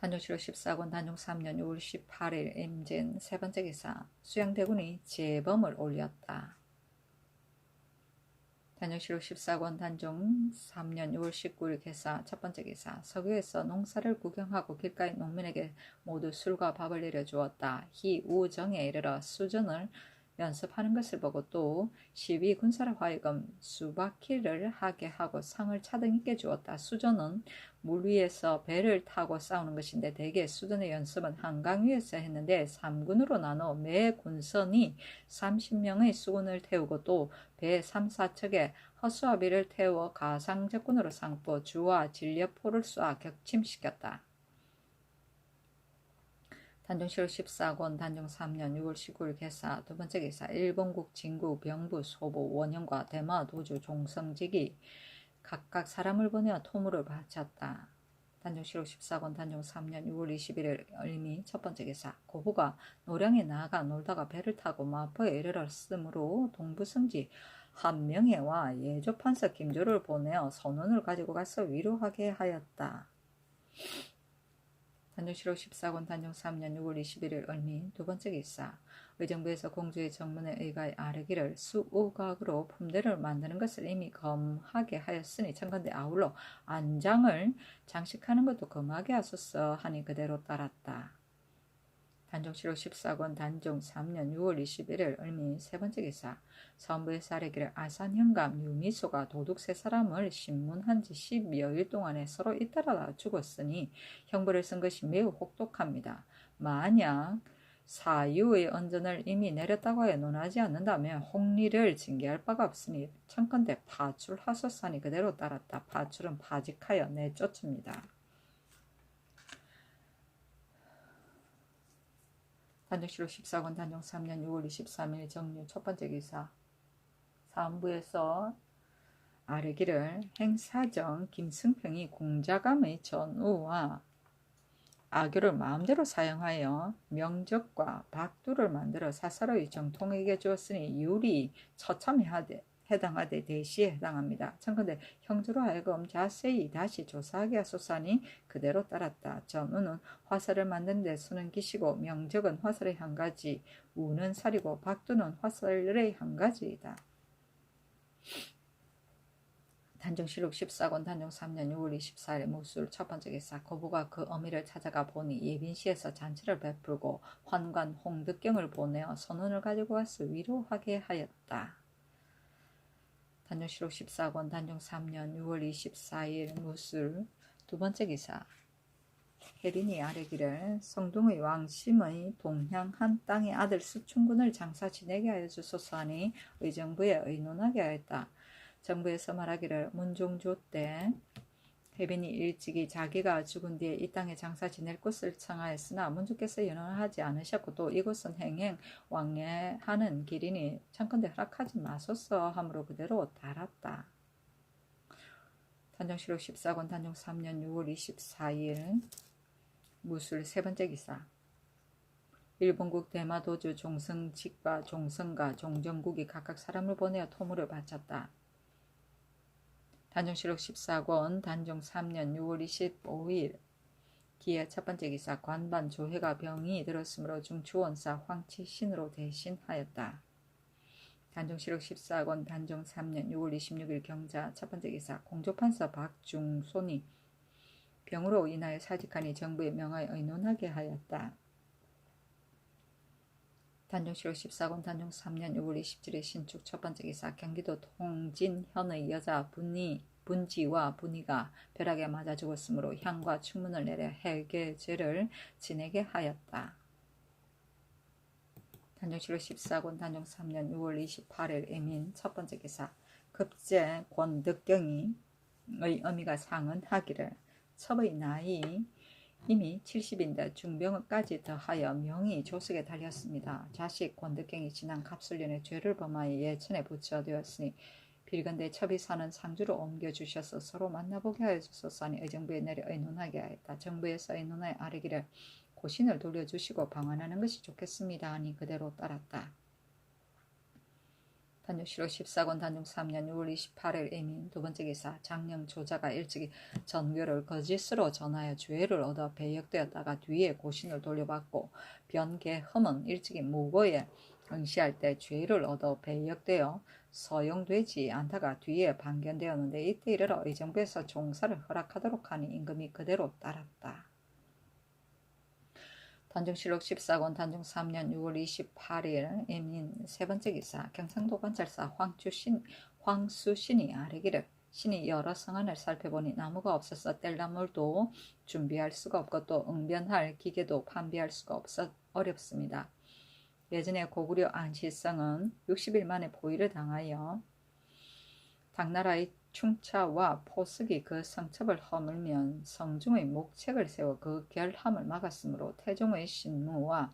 단종실록 14권 단종 3년 6월 18일 임진 세번째 기사 수양대군이 제범을 올렸다. 단종실록 14권 단종 3년 6월 19일 개사 첫번째 기사 서교에서 농사를 구경하고 길가의 농민에게 모두 술과 밥을 내려주었다. 희우정에 이르러 수전을 연습하는 것을 보고 또 시위 군사를 하여금 수바퀴를 하게 하고 상을 차등있게 주었다. 수전은 물 위에서 배를 타고 싸우는 것인데 대개 수전의 연습은 한강 위에서 했는데 3군으로 나눠 매 군선이 30명의 수군을 태우고 또 배 3, 4척에 허수아비를 태워 가상적군으로 삼고 주와 진려포를 쏴 격침시켰다. 단종실록 14권 단종 3년 6월 19일 개사. 두 번째 개사. 일본국 진구 병부 소보 원영과 대마 도주 종성직이 각각 사람을 보내어 토물을 바쳤다. 단종실록 14권 단종 3년 6월 21일 을미 첫 번째 개사. 고부가 노량에 나아가 놀다가 배를 타고 마포에 이르렀으므로 동부성지 한명회와 예조판서 김조를 보내어 선원을 가지고 가서 위로하게 하였다. 단종실록 14권 단종 3년 6월 21일 을미 두 번째 기사. 의정부에서 공주의 정문에 의가에 아뢰기를 수우각으로 품대를 만드는 것을 이미 검하게 하였으니 청컨대 아울러 안장을 장식하는 것도 검하게 하소서 하니 그대로 따랐다. 단종실록 14권 단종 3년 6월 21일 을미 세 번째 기사. 서원부에서 아뢰기를 아산현감 유미소가 도둑 세 사람을 신문한 지 10여일 동안에 서로 잇따라 죽었으니 형벌을 쓴 것이 매우 혹독합니다. 만약 사유의 언전을 이미 내렸다고 하여 논하지 않는다면 홍리를 징계할 바가 없으니 청컨대 파출하소서 하니 그대로 따랐다. 파출은 파직하여 내쫓습니다. 단종실록 14권 단종 3년 6월 23일 정유 첫 번째 기사. 사헌부에서 아뢰기를 행사정 김승평이 공자감의 전우와 아교를 마음대로 사용하여 명적과 박두를 만들어 사사로이 정통에게 주었으니 율이 처참히 해당하되 대시에 해당합니다. 청컨대 형주로 하여금 자세히 다시 조사하게 하소서하니 그대로 따랐다. 전우는 화살을 만드는 데 수는 기시고 명적은 화살의 한 가지, 우는 살이고 박두는 화살의 한 가지이다. 단종실록 14권 단종 3년 6월 24일 무술 첫 번째 기사. 고부가 그 어미를 찾아가 보니 예빈시에서 잔치를 베풀고 환관 홍득경을 보내어 선원을 가지고 와서 위로하게 하였다. 단종실록 14권 단종 3년 6월 24일 무술 두 번째 기사. 혜린이 아뢰기를 성동의 왕심의 동향 한 땅의 아들 수충군을 장사 지내게 하여 주소서 하니 의정부에 의논하게 하였다. 정부에서 말하기를 문종조 때 혜빈이 일찍이 자기가 죽은 뒤에 이 땅에 장사 지낼 곳을 청하였으나 문주께서 연호하지 않으셨고 또 이곳은 행행 왕래하는 길이니 청컨대 허락하지 마소서 하므로 그대로 달았다. 단종실록 14권 단종 3년 6월 24일 무술 세 번째 기사. 일본국 대마도주 종성직과 종성가 종정국이 각각 사람을 보내어 토물을 바쳤다. 단종실록 14권 단종 3년 6월 25일 기의 첫 번째 기사. 관반 조회가 병이 들었으므로 중추원사 황치신으로 대신하였다. 단종실록 14권 단종 3년 6월 26일 경자 첫 번째 기사. 공조판서 박중손이 병으로 인하여 사직하니 정부에 명하여 의논하게 하였다. 단종실록 14권 단종 3년 6월 27일 신축 첫 번째 기사. 경기도 통진현의 여자 분지와 분이가 벼락에 맞아 죽었으므로 향과 충문을 내려 해계죄를 지내게 하였다. 단종실록 14권 단종 3년 6월 28일 애민 첫 번째 기사. 급제 권득경의 어미가 상언하기를 첩의 나이 이미 70인데 중병까지 더하여 명이 조석에 달렸습니다. 자식 권득경이 지난 갑술년에 죄를 범하여 예천에 부처되었으니 빌건대 첩이 사는 상주로 옮겨주셔서 서로 만나보게 하여 주소서 하니 의정부에 내려 의논하게 하였다. 정부에서 의논하여 아뢰기를 고신을 돌려주시고 방한하는 것이 좋겠습니다 하니 그대로 따랐다. 단종실록 14권 단종 3년 6월 28일 애민 두 번째 기사. 장령 조자가 일찍이 전교를 거짓으로 전하여 죄를 얻어 배역되었다가 뒤에 고신을 돌려받고 변계흠은 일찍이 무고에 응시할 때 죄를 얻어 배역되어 서용되지 않다가 뒤에 방견되었는데 이때 이르러 의정부에서 종사를 허락하도록 하니 임금이 그대로 따랐다. 단종실록 14권 단종 3년 6월 28일 임인 세 번째 기사 경상도 관찰사 황수신이 아뢰기를 신이 여러 성안을 살펴보니 나무가 없어서 뗄나물도 준비할 수가 없고 또 응변할 기계도 판비할 수가 없어 어렵습니다. 예전에 고구려 안시성은 60일 만에 포위를 당하여 당나라의 충차와 포석이 그 성첩을 허물면 성중의 목책을 세워 그 결함을 막았으므로 태종의 신무와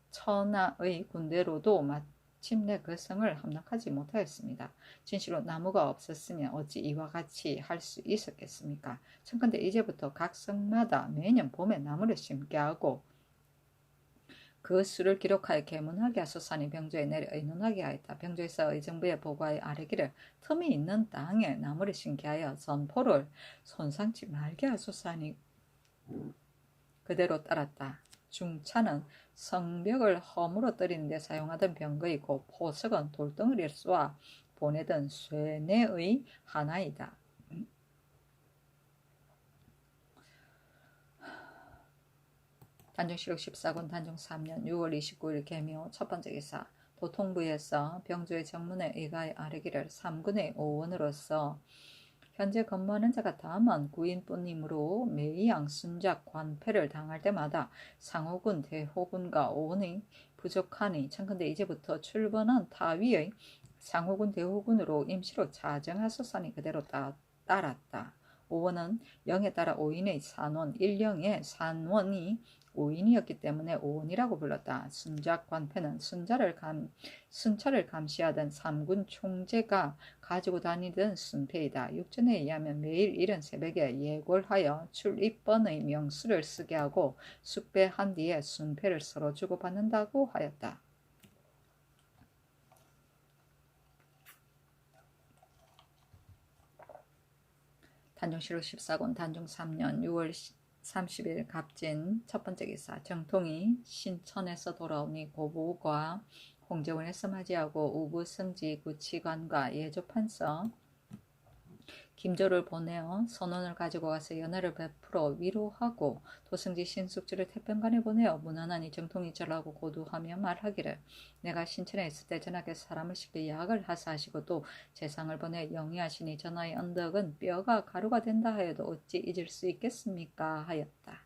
천하의 군대로도 마침내 그 성을 함락하지 못하였습니다. 진실로 나무가 없었으면 어찌 이와 같이 할 수 있었겠습니까? 청컨대 이제부터 각 성마다 매년 봄에 나무를 심게 하고 그 수를 기록하여 계문하게 하소서니 병조에 내려 의논하게 하였다. 병조에서 의정부에 보고하여 아뢰기를 틈이 있는 땅에 나무를 심게 하여 선포를 손상치 말게 하소서니 그대로 따랐다. 중차는 성벽을 허물어뜨리는 데 사용하던 병거이고 포석은 돌덩이를 쏘아 보내던 쇠뇌의 하나이다. 단종실록 14권 단종 3년 6월 29일 개묘 첫 번째 기사 도통부에서 병조의 정문에 의가에 아뢰기를 3군의 오원으로서 현재 근무하는 자가 다만 구인뿐이므로 매이양 순작 관패를 당할 때마다 상호군 대호군과 오원이 부족하니 청컨대 이제부터 출번한 타위의 상호군 대호군으로 임시로 자정하소서니 그대로 따랐다. 오원은 영에 따라 오인의 산원, 일령의 산원이 오인이었기 때문에 오원이라고 불렀다. 순작 관패는 순찰을 감시하던 삼군 총재가 가지고 다니던 순패이다. 육전에 의하면 매일 이른 새벽에 예골하여 출입번의 명수를 쓰게 하고 숙배한 뒤에 순패를 서로 주고받는다고 하였다. 단종실록 14권 단종 3년 6월 30일 갑진 첫 번째 기사 정통이 신천에서 돌아오니 고부가 홍제원에서 맞이하고 우부성지 구치관과 예조판서 김조를 보내어 선원을 가지고 가서 연회를 베풀어 위로하고 도승지 신숙주를 태평관에 보내어 무난하니 정통이 절하고 고두하며 말하기를 내가 신천에 있을 때 전하께서 사람을 시켜 약을 하사하시고 또 재상을 보내 영위하시니 전하의 언덕은 뼈가 가루가 된다 하여도 어찌 잊을 수 있겠습니까 하였다.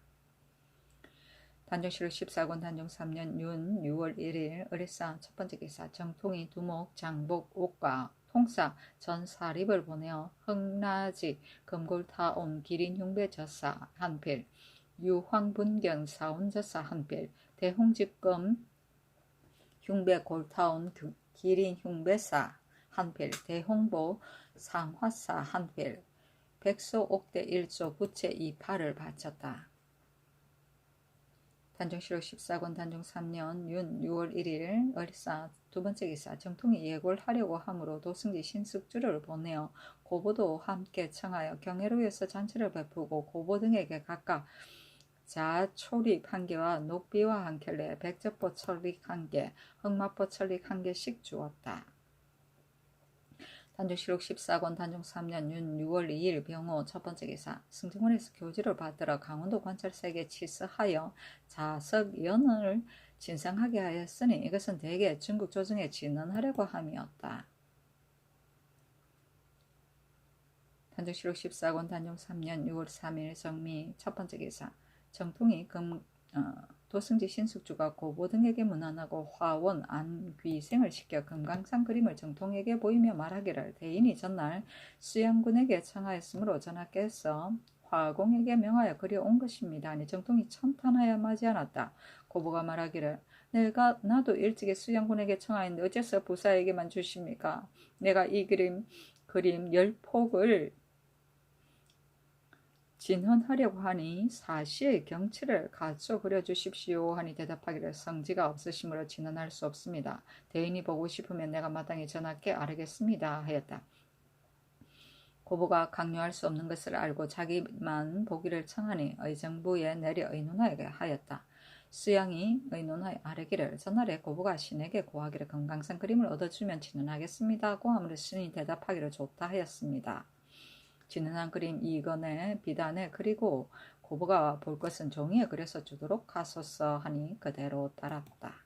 단종실록 14권 단종 3년 윤 6월 1일 을사 첫 번째 기사 정통이 두목 장복 옥과 통사 전사립을 보내어 흥나지 금골타온 기린 흉배 저사 한필 유황분경 사온 저사 한필 대홍직금 흉배 골타온 기린 흉배사 한필 대홍보 상화사 한필 백소 옥대 1조 부채 2팔을 바쳤다. 단종실록 14권 단종 3년 윤 6월 1일 을사 두 번째 기사 정통이 예골하려고 함으로 도승지 신숙주를 보내어 고보도 함께 청하여 경회로에서 잔치를 베푸고 고보 등에게 각각 자초립 한 개와 녹비와 한 켤레, 백접보 철릭 한 개, 흑마보 철릭 한 개씩 주었다. 단종실록 14권 단종 3년 윤 6월 2일 병호 첫 번째 기사 승정원에서 교지를 받들어 강원도 관찰사에게 치서하여 자석연을 진상하게 하였으니 이것은 대개 중국 조정에 진언하려고 함이었다. 단종실록 14권 단종 3년 6월 3일 정미 첫 번째 기사 정통이 도승지 신숙주가 고보 등에게 문안하고 화원 안귀생을 시켜 금강산 그림을 정통에게 보이며 말하기를 대인이 전날 수양군에게 청하였으므로 전하께서 화공에게 명하여 그려온 것입니다. 아니 정통이 천탄하여 맞이 않았다. 고보가 말하기를 나도 일찍이 수양군에게 청하였는데 어째서 부사에게만 주십니까? 내가 이 그림 10폭을 진헌하려고 하니 사시의 경치를 갖춰 그려주십시오 하니 대답하기를 성지가 없으시므로 진헌할 수 없습니다. 대인이 보고 싶으면 내가 마땅히 전하께 아뢰겠습니다 하였다. 고보가 강요할 수 없는 것을 알고 자기만 보기를 청하니 의정부에 내려 의논하게 하였다. 수양이 의논하여 아뢰기를 전날에 고보가 신에게 고하기를 금강산 그림을 얻어주면 진헌하겠습니다 고 하므로 신이 대답하기를 좋다 하였습니다. 진은한 그림 2권에 비단에 그리고 후보가 볼 것은 종이에 그려서 주도록 하소서 하니 그대로 따랐다.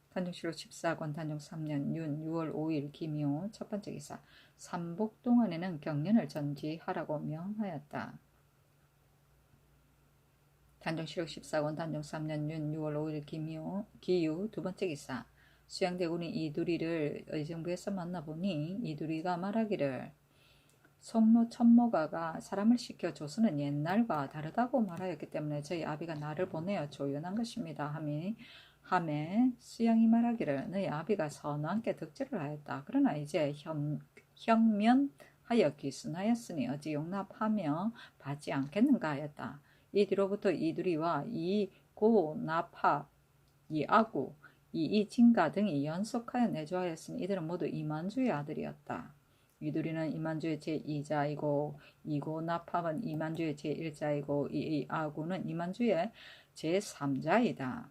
단종실록 14권 단종 3년 윤 6월 5일 김효 첫 번째 기사. 삼복 동안에는 경련을 전지하라고 명하였다. 단종실록 14권 단종 3년 윤 6월 5일 기유 두 번째 기사. 수양대군이 이두리를 의정부에서 만나보니 이두리가 말하기를 송로 천모가가 사람을 시켜 조선은 옛날과 다르다고 말하였기 때문에 저희 아비가 나를 보내어 조연한 것입니다. 함에 수양이 말하기를 너희 아비가 선왕께 득제를 하였다. 그러나 이제 형면하여 귀순하였으니 어찌 용납하며 받지 않겠는가 하였다. 이 뒤로부터 이두리와 이고나파, 이아구, 이진가 등이 연속하여 내조하였으니 이들은 모두 이만주의 아들이었다. 이두리는 이만주의 제2자이고 이고나팝은 이만주의 제1자이고 이아구는 이만주의 제3자이다.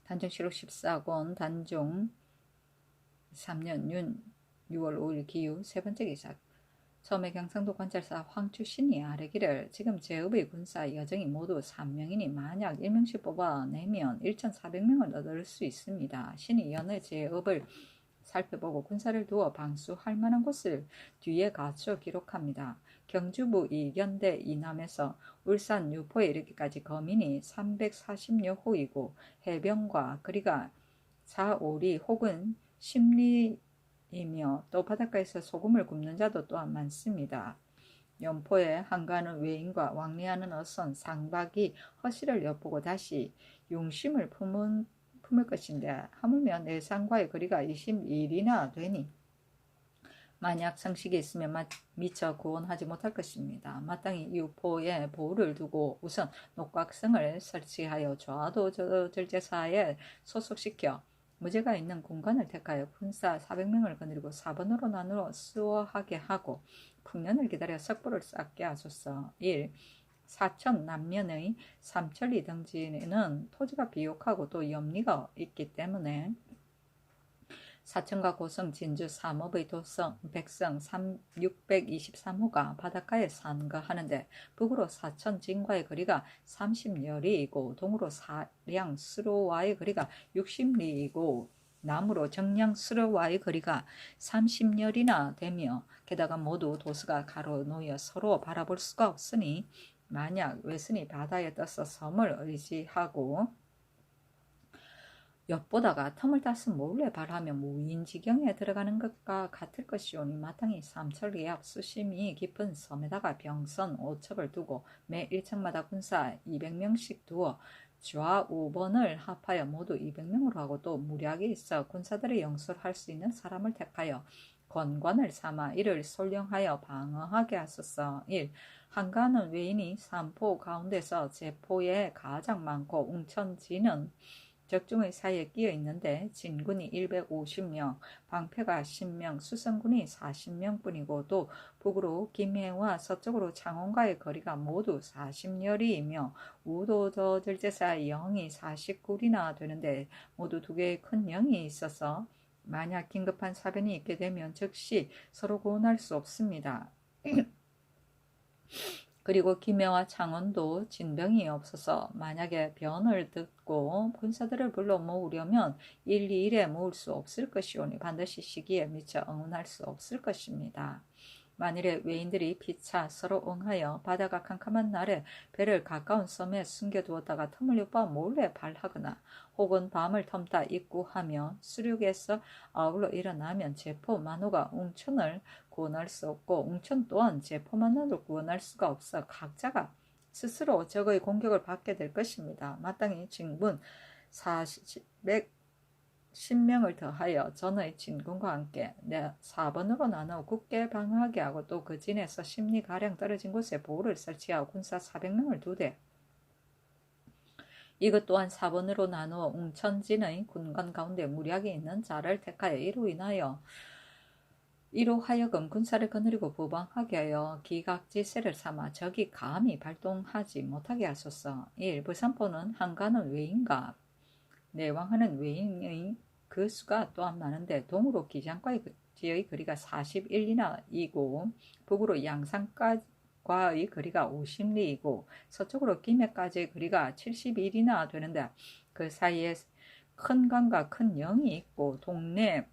단종실록 14권 단종 3년 윤 6월 5일 기유 세 번째 기사. 처음에 경상도 관찰사 황추신이 아뢰기를 지금 제읍의 군사 여정이 모두 3명이니 만약 1명씩 뽑아내면 1,400명을 얻을 수 있습니다. 신이 여느 제읍을 살펴보고 군사를 두어 방수할 만한 곳을 뒤에 갖춰 기록합니다. 경주부 이견대 이남에서 울산 유포에 이르기까지 거민이 340여 호이고 해병과 거리가 4-5리 혹은 10리이며 또 바닷가에서 소금을 굽는 자도 또한 많습니다. 연포에 한가하는 외인과 왕래하는 어선 상박이 허시를 엿보고 다시 용심을 품을 것인데 하물며 내상과의 거리가 21이나 되니 만약 성식이 있으면 미처 구원하지 못할 것입니다. 마땅히 유포에 보호를 두고 우선 녹각성을 설치하여 좌도 절제사에 소속시켜 무죄가 있는 군관을 택하여 군사 400명을 거느리고 4번으로 나누어 수호하게 하고 풍년을 기다려 석보를 쌓게 하소서. 1. 사천 남면의 삼천리 등지에는 토지가 비옥하고 또 염리가 있기 때문에 사천과 고성, 진주, 삼업의 도성, 백성 623호가 바닷가에 산거하는데 북으로 사천 진과의 거리가 30여리이고 동으로 사량 수로와의 거리가 60리이고 남으로 정량 수로와의 거리가 30여리나 되며 게다가 모두 도서가 가로놓여 서로 바라볼 수가 없으니 만약 외선이 바다에 떠서 섬을 의지하고 엿보다가 틈을 따서 몰래 발하면 무인지경에 들어가는 것과 같을 것이오니 마땅히 삼천리 앞 수심이 깊은 섬에다가 병선 5척을 두고 매 1척마다 군사 200명씩 두어 좌우번을 합하여 모두 200명으로 하고 또 무략이 있어 군사들의 영수를 할 수 있는 사람을 택하여 권관을 삼아 이를 솔령하여 방어하게 하소서. 1. 한가하는 외인이 삼포 가운데서 제포에 가장 많고 웅천지는 적중의 사이에 끼어 있는데 진군이 150명, 방패가 10명, 수성군이 40명뿐이고 또 북으로 김해와 서쪽으로 창원과의 거리가 모두 40여리이며 우도저 절제사 영이 40굴이나 되는데 모두 두 개의 큰 영이 있어서 만약 긴급한 사변이 있게 되면 즉시 서로 구원할 수 없습니다. 그리고 김해와 창원도 진병이 없어서 만약에 변을 듣고 군사들을 불러 모으려면 1, 2일에 모을 수 없을 것이오니 반드시 시기에 미처 응원할 수 없을 것입니다. 만일에 외인들이 피차 서로 응하여 바다가 캄캄한 날에 배를 가까운 섬에 숨겨두었다가 틈을 엿봐 몰래 발하거나 혹은 밤을 텀다 입구하며 수륙에서 아울러 일어나면 제포 만호가 웅천을 구원할 수 없고 웅천 또한 제포 만호를 구원할 수가 없어 각자가 스스로 적의 공격을 받게 될 것입니다. 마땅히 진군 10명을 더하여 전의 진군과 함께 4번으로 나눠 굳게 방어하게 하고 또 그 진에서 10리가량 떨어진 곳에 보호를 설치하고 군사 400명을 두되 이것 또한 4번으로 나누어 웅천진의 군관 가운데 무략이 있는 자를 택하여 이로 하여금 군사를 거느리고 부방하게 하여 기각지세를 삼아 적이 감히 발동하지 못하게 하소서. 1. 부산포는 한가는 외인과 내왕하는 외인의 그 수가 또한 많은데 동으로 기장과의 육지의 거리가 41리나이고 북으로 양산과의 거리가 50리이고 서쪽으로 김해까지의 거리가 71리나 되는데 그 사이에 큰 강과 큰 영이 있고 동네의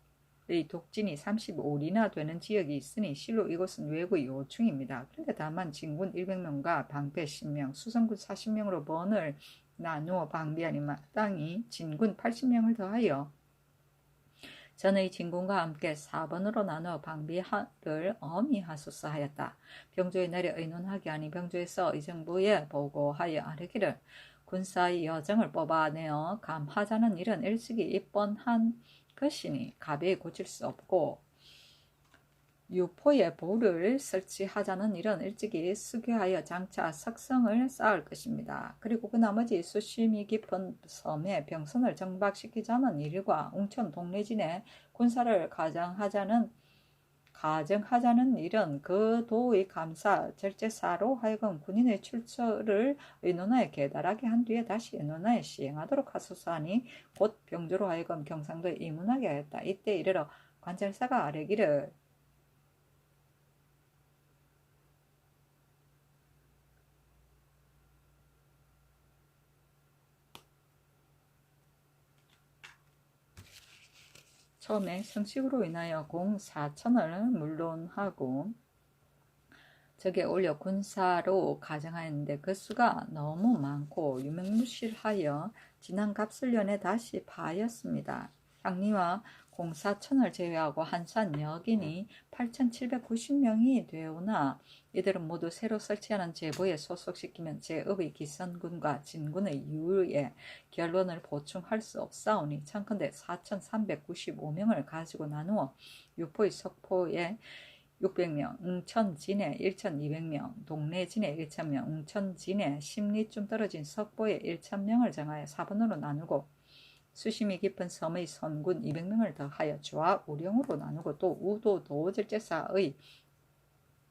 독진이 35리나 되는 지역이 있으니 실로 이곳은 외구의 요충입니다. 그런데 다만 진군 100명과 방패 10명, 수성군 40명으로 번을 나누어 방비하니 마땅히 진군 80명을 더하여 전의 진군과 함께 4번으로 나누어 방비를 어미하소서 하였다. 병조에 내려 의논하게 하니 병조에서 의정부에 보고하여 아뢰기를 군사의 여정을 뽑아내어 감하자는 일은 일찍이 입번한 것이니 가벼이 고칠 수 없고 유포에 보를 설치하자는 일은 일찍이 수교하여 장차 석성을 쌓을 것입니다. 그리고 그 나머지 수심이 깊은 섬에 병선을 정박시키자는 일과 웅천 동래진에 군사를 가정하자는 일은 그 도의 감사 절제사로 하여금 군인의 출처를 의논하에 계달하게 한 뒤에 다시 의논하에 시행하도록 하소서 하니 곧 병조로 하여금 경상도에 입문하게 하였다. 이때 이르러 관찰사가 아뢰기를 처음에 성식으로 인하여 공 4천을 물론하고 적에 올려 군사로 가정하였는데 그 수가 너무 많고 유명무실하여 지난 갑술년에 다시 파하였습니다. 향리와 공 4천을 제외하고 한산 여긴이 8,790명이 되오나 이들은 모두 새로 설치하는 제보에 소속시키면 제읍의 기선군과 진군의 이후에 결론을 보충할 수 없사오니 청컨대 4,395명을 가지고 나누어 유포의 석포에 600명, 웅천진에 1,200명, 동래진에 1,000명, 웅천진에 10리쯤 떨어진 석보에 1,000명을 정하여 4번으로 나누고 수심이 깊은 섬의 선군 200명을 더하여 좌우령으로 나누고 또 우도 도절제사의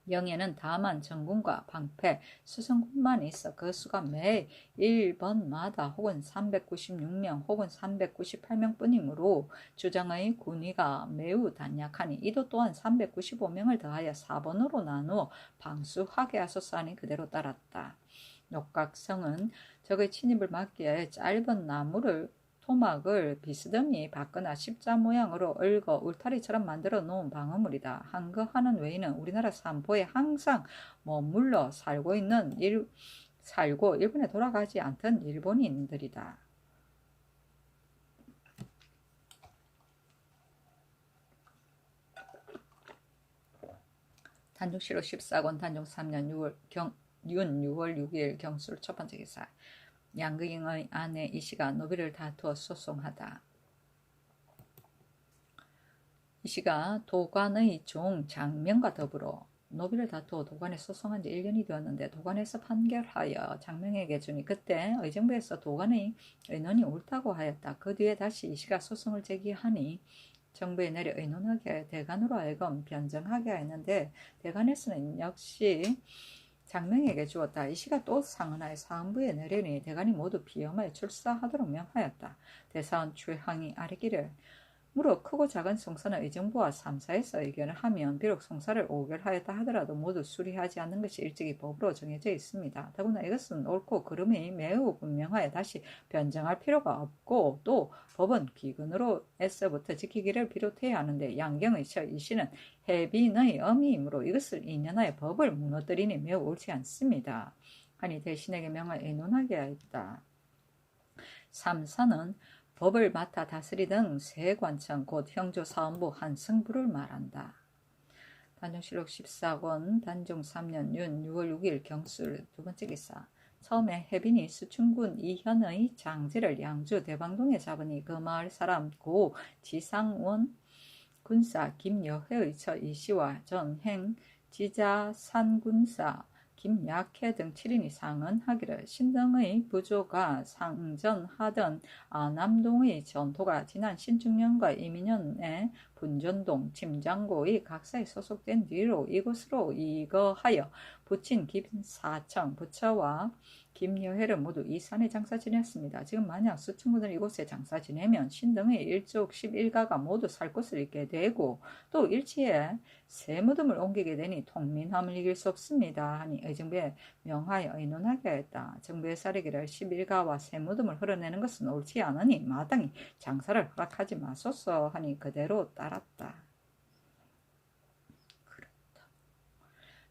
영에는 다만 정군과 방패, 수성군만 있어 그 수가 매 1번마다 혹은 396명 혹은 398명 뿐이므로 주장의 군의가 매우 단약하니 이도 또한 395명을 더하여 4번으로 나누어 방수하게 하소서 하니 그대로 따랐다. 녹각성은 적의 침입을 막기 위해 짧은 나무를 토막을 비스듬히 받거나 십자 모양으로 얽어 울타리처럼 만들어 놓은 방어물이다. 한거하는 외에는 우리나라 삼포에 항상 머물러 살고 일본에 돌아가지 않던 일본인들이다. 단종실로 14권 단종 3년 6월 6일 경술 첫 번째 기사. 양극영의 아내 이씨가 노비를 다투어 소송하다. 이씨가 도관의 종 장명과 더불어 노비를 다투어 도관에 소송한 지 1년이 되었는데 도관에서 판결하여 장명에게 주니 그때 의정부에서 도관의 의논이 옳다고 하였다. 그 뒤에 다시 이씨가 소송을 제기하니 정부에 내려 의논하게 대간으로 하여금 변정하게 하였는데 대간에서는 역시 장명에게 주었다. 이씨가 또 상은하여 사헌부에 내려니 대간이 모두 비엄하여 출사하도록 명하였다. 대사원 최항이 아뢰기를 무릇 크고 작은 송사는 의정부와 삼사에서 의견을 하면 비록 송사를 오결하였다 하더라도 모두 수리하지 않는 것이 일찍이 법으로 정해져 있습니다. 더구나 이것은 옳고 그름이 매우 분명하여 다시 변정할 필요가 없고 또 법은 기근으로에서부터 지키기를 비롯해야 하는데 양경의 처 이씨는 해빈의 어미이므로 이것을 인연하여 법을 무너뜨리니 매우 옳지 않습니다. 하니 대신에게 명하여 의논하게 하였다. 삼사는 법을 맡아 다스리던 세관청 곧 형조사헌부 한승부를 말한다. 단종실록 14권 단종 3년 윤 6월 6일 경술 두 번째 기사. 처음에 해빈이 수충군 이현의 장지를 양주 대방동에 잡으니 그 마을 사람 고 지상원 군사 김여회의 처 이씨와 전행 지자산군사 김약해 등 7인이 상언하기를 신등의 부조가 상전하던 아남동의 전토가 지난 신중년과 이민년에 분전동 침장고의 각사에 소속된 뒤로 이곳으로 이거하여 붙인 김사청 부처와 김여혜를 모두 이 산에 장사 지냈습니다. 지금 만약 수충군을 이곳에 장사 지내면 신등의 일족 11가가 모두 살 곳을 잃게 되고 또 일치에 새 무덤을 옮기게 되니 통민함을 이길 수 없습니다. 하니 의정부에 명하여 의논하게 하였다. 정부의 사례기를 11가와 새 무덤을 흘러내는 것은 옳지 않으니 마땅히 장사를 허락하지 마소서 하니 그대로 따랐다.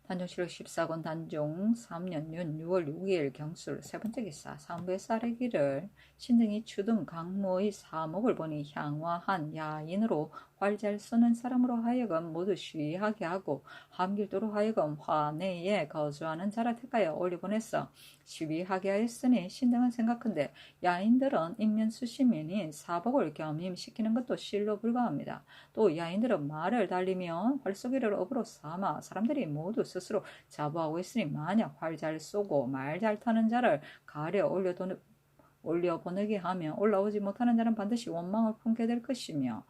단종실록 14권 단종 3년 윤 6월 6일 경술 세 번째 기사 상부의 사례기를 신등이 추등 강모의 사목을 보니 향화한 야인으로 활 잘 쓰는 사람으로 하여금 모두 쉬하게 하고 함길도로 하여금 화내에 거주하는 자라 택하여 올려보냈어 쉬하게 하였으니 신등은 생각한데 야인들은 인면수시민이 사복을 겸임시키는 것도 실로 불가합니다. 또 야인들은 말을 달리며 활쏘기를 업으로 삼아 사람들이 모두 스스로 자부하고 있으니 만약 활 잘 쏘고 말 잘 타는 자를 가려 올려보내게 하면 올라오지 못하는 자는 반드시 원망을 품게 될 것이며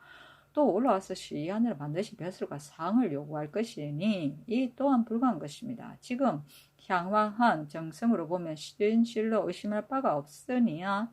또 올라와서 시한을 반드시 벼슬과 상을 요구할 것이니 이 또한 불가한 것입니다. 지금 향화한 정성으로 보면 실로 의심할 바가 없으니야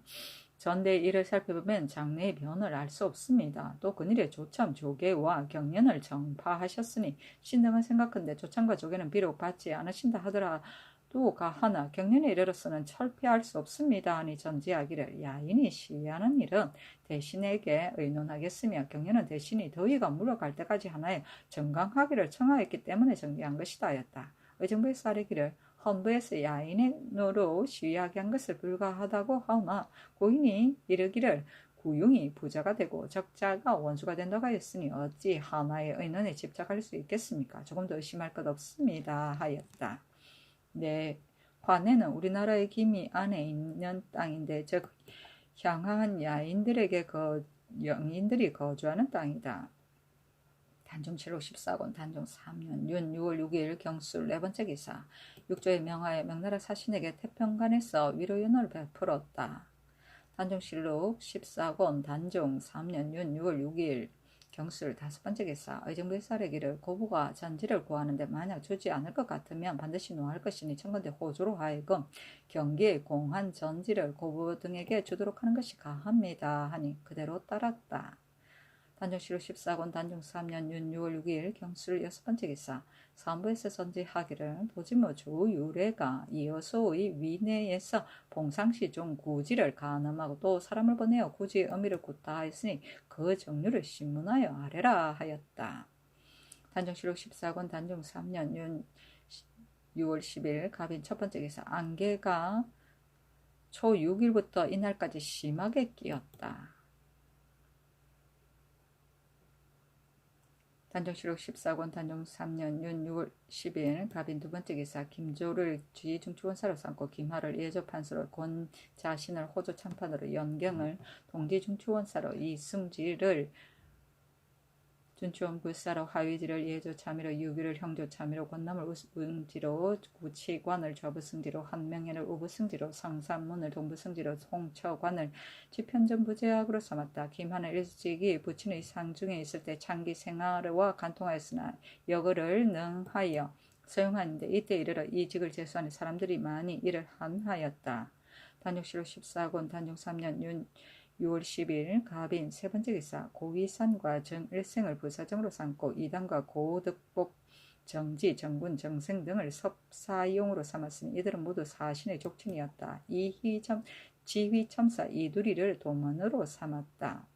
전대의 일을 살펴보면 장래의 변을 알 수 없습니다. 또 그일에 조참, 조계와 경연을 정파하셨으니 신등은 생각한데 조참과 조계는 비록 받지 않으신다 하더라도 가하나 경연에 이르러서는 철폐할 수 없습니다. 하니 전지하기를 야인이 시하는 일은 대신에게 의논하겠으며 경연은 대신이 더위가 물러갈 때까지 하나에 정강하기를 청하였기 때문에 정리한 것이다 하였다. 의정부의 사례기를 헌부에서 야인으로 시위하게 한 것을 불가하다고 하오나 고인이 이르기를 구용이 부자가 되고 적자가 원수가 된다고 하였으니 어찌 하나의 의논에 집착할 수 있겠습니까? 조금도 의심할 것 없습니다 하였다. 네, 관내는 우리나라의 기미 안에 있는 땅인데 즉 향한 야인들에게 영인들이 거주하는 땅이다. 단종실록 14권 단종 3년 윤 6월 6일 경술 네 번째 기사 육조의 명하에 명나라 사신에게 태평간에서 위로연호를 베풀었다. 단종실록 14권 단종 3년 윤 6월 6일 경술 다섯 번째 기사 의정부의 사례기를 고부가 전지를 구하는데 만약 주지 않을 것 같으면 반드시 노할 것이니 청건대 호조로 하여금 경기의 공한 전지를 고부 등에게 주도록 하는 것이 가합니다. 하니 그대로 따랐다. 단종실록 14권 단종 3년 윤 6월 6일 경술 여섯 번째 기사 삼부에서 전지하기를 도지모 조유래가 이어소의 위내에서 봉상시 종 구지를 가늠하고 또 사람을 보내어 구지의 의미를 굽다 하였으니 그 정류를 신문하여 아래라 하였다. 단종실록 14권 단종 3년 윤 6월 10일 갑인 첫 번째 기사 안개가 초 6일부터 이날까지 심하게 끼었다. 단종실록 14권 단종 3년 윤 6월 10일 갑인 두 번째 기사 김조를 지중추원사로 삼고 김하를 예조판서로 권자신을 호조 참판으로 연경을 동지중추원사로 이승지를 준추원 불사로 하위지를 예조참의로 유기를 형조참의로 권남을 우응지로 구치관을 좌부승지로 한명회를 우부승지로 성산문을 동부승지로 송처관을 지편전부제학으로 삼았다. 김하는 일찍이 부친의 상중에 있을 때 장기 생활과 간통하였으나 여거를 능하여 서용하는데 이때 이르러 이 직을 제수하는 사람들이 많이 이를 한하였다. 단종실록 14권 단종 3년 윤 6월 10일 갑인 세 번째 기사 고위산과 정일생을 부사정으로 삼고 이단과 고득복 정지, 정군, 정생 등을 섭사용으로 삼았으니 이들은 모두 사신의 족친이었다. 지휘첨사 이두리를 도문으로 삼았다.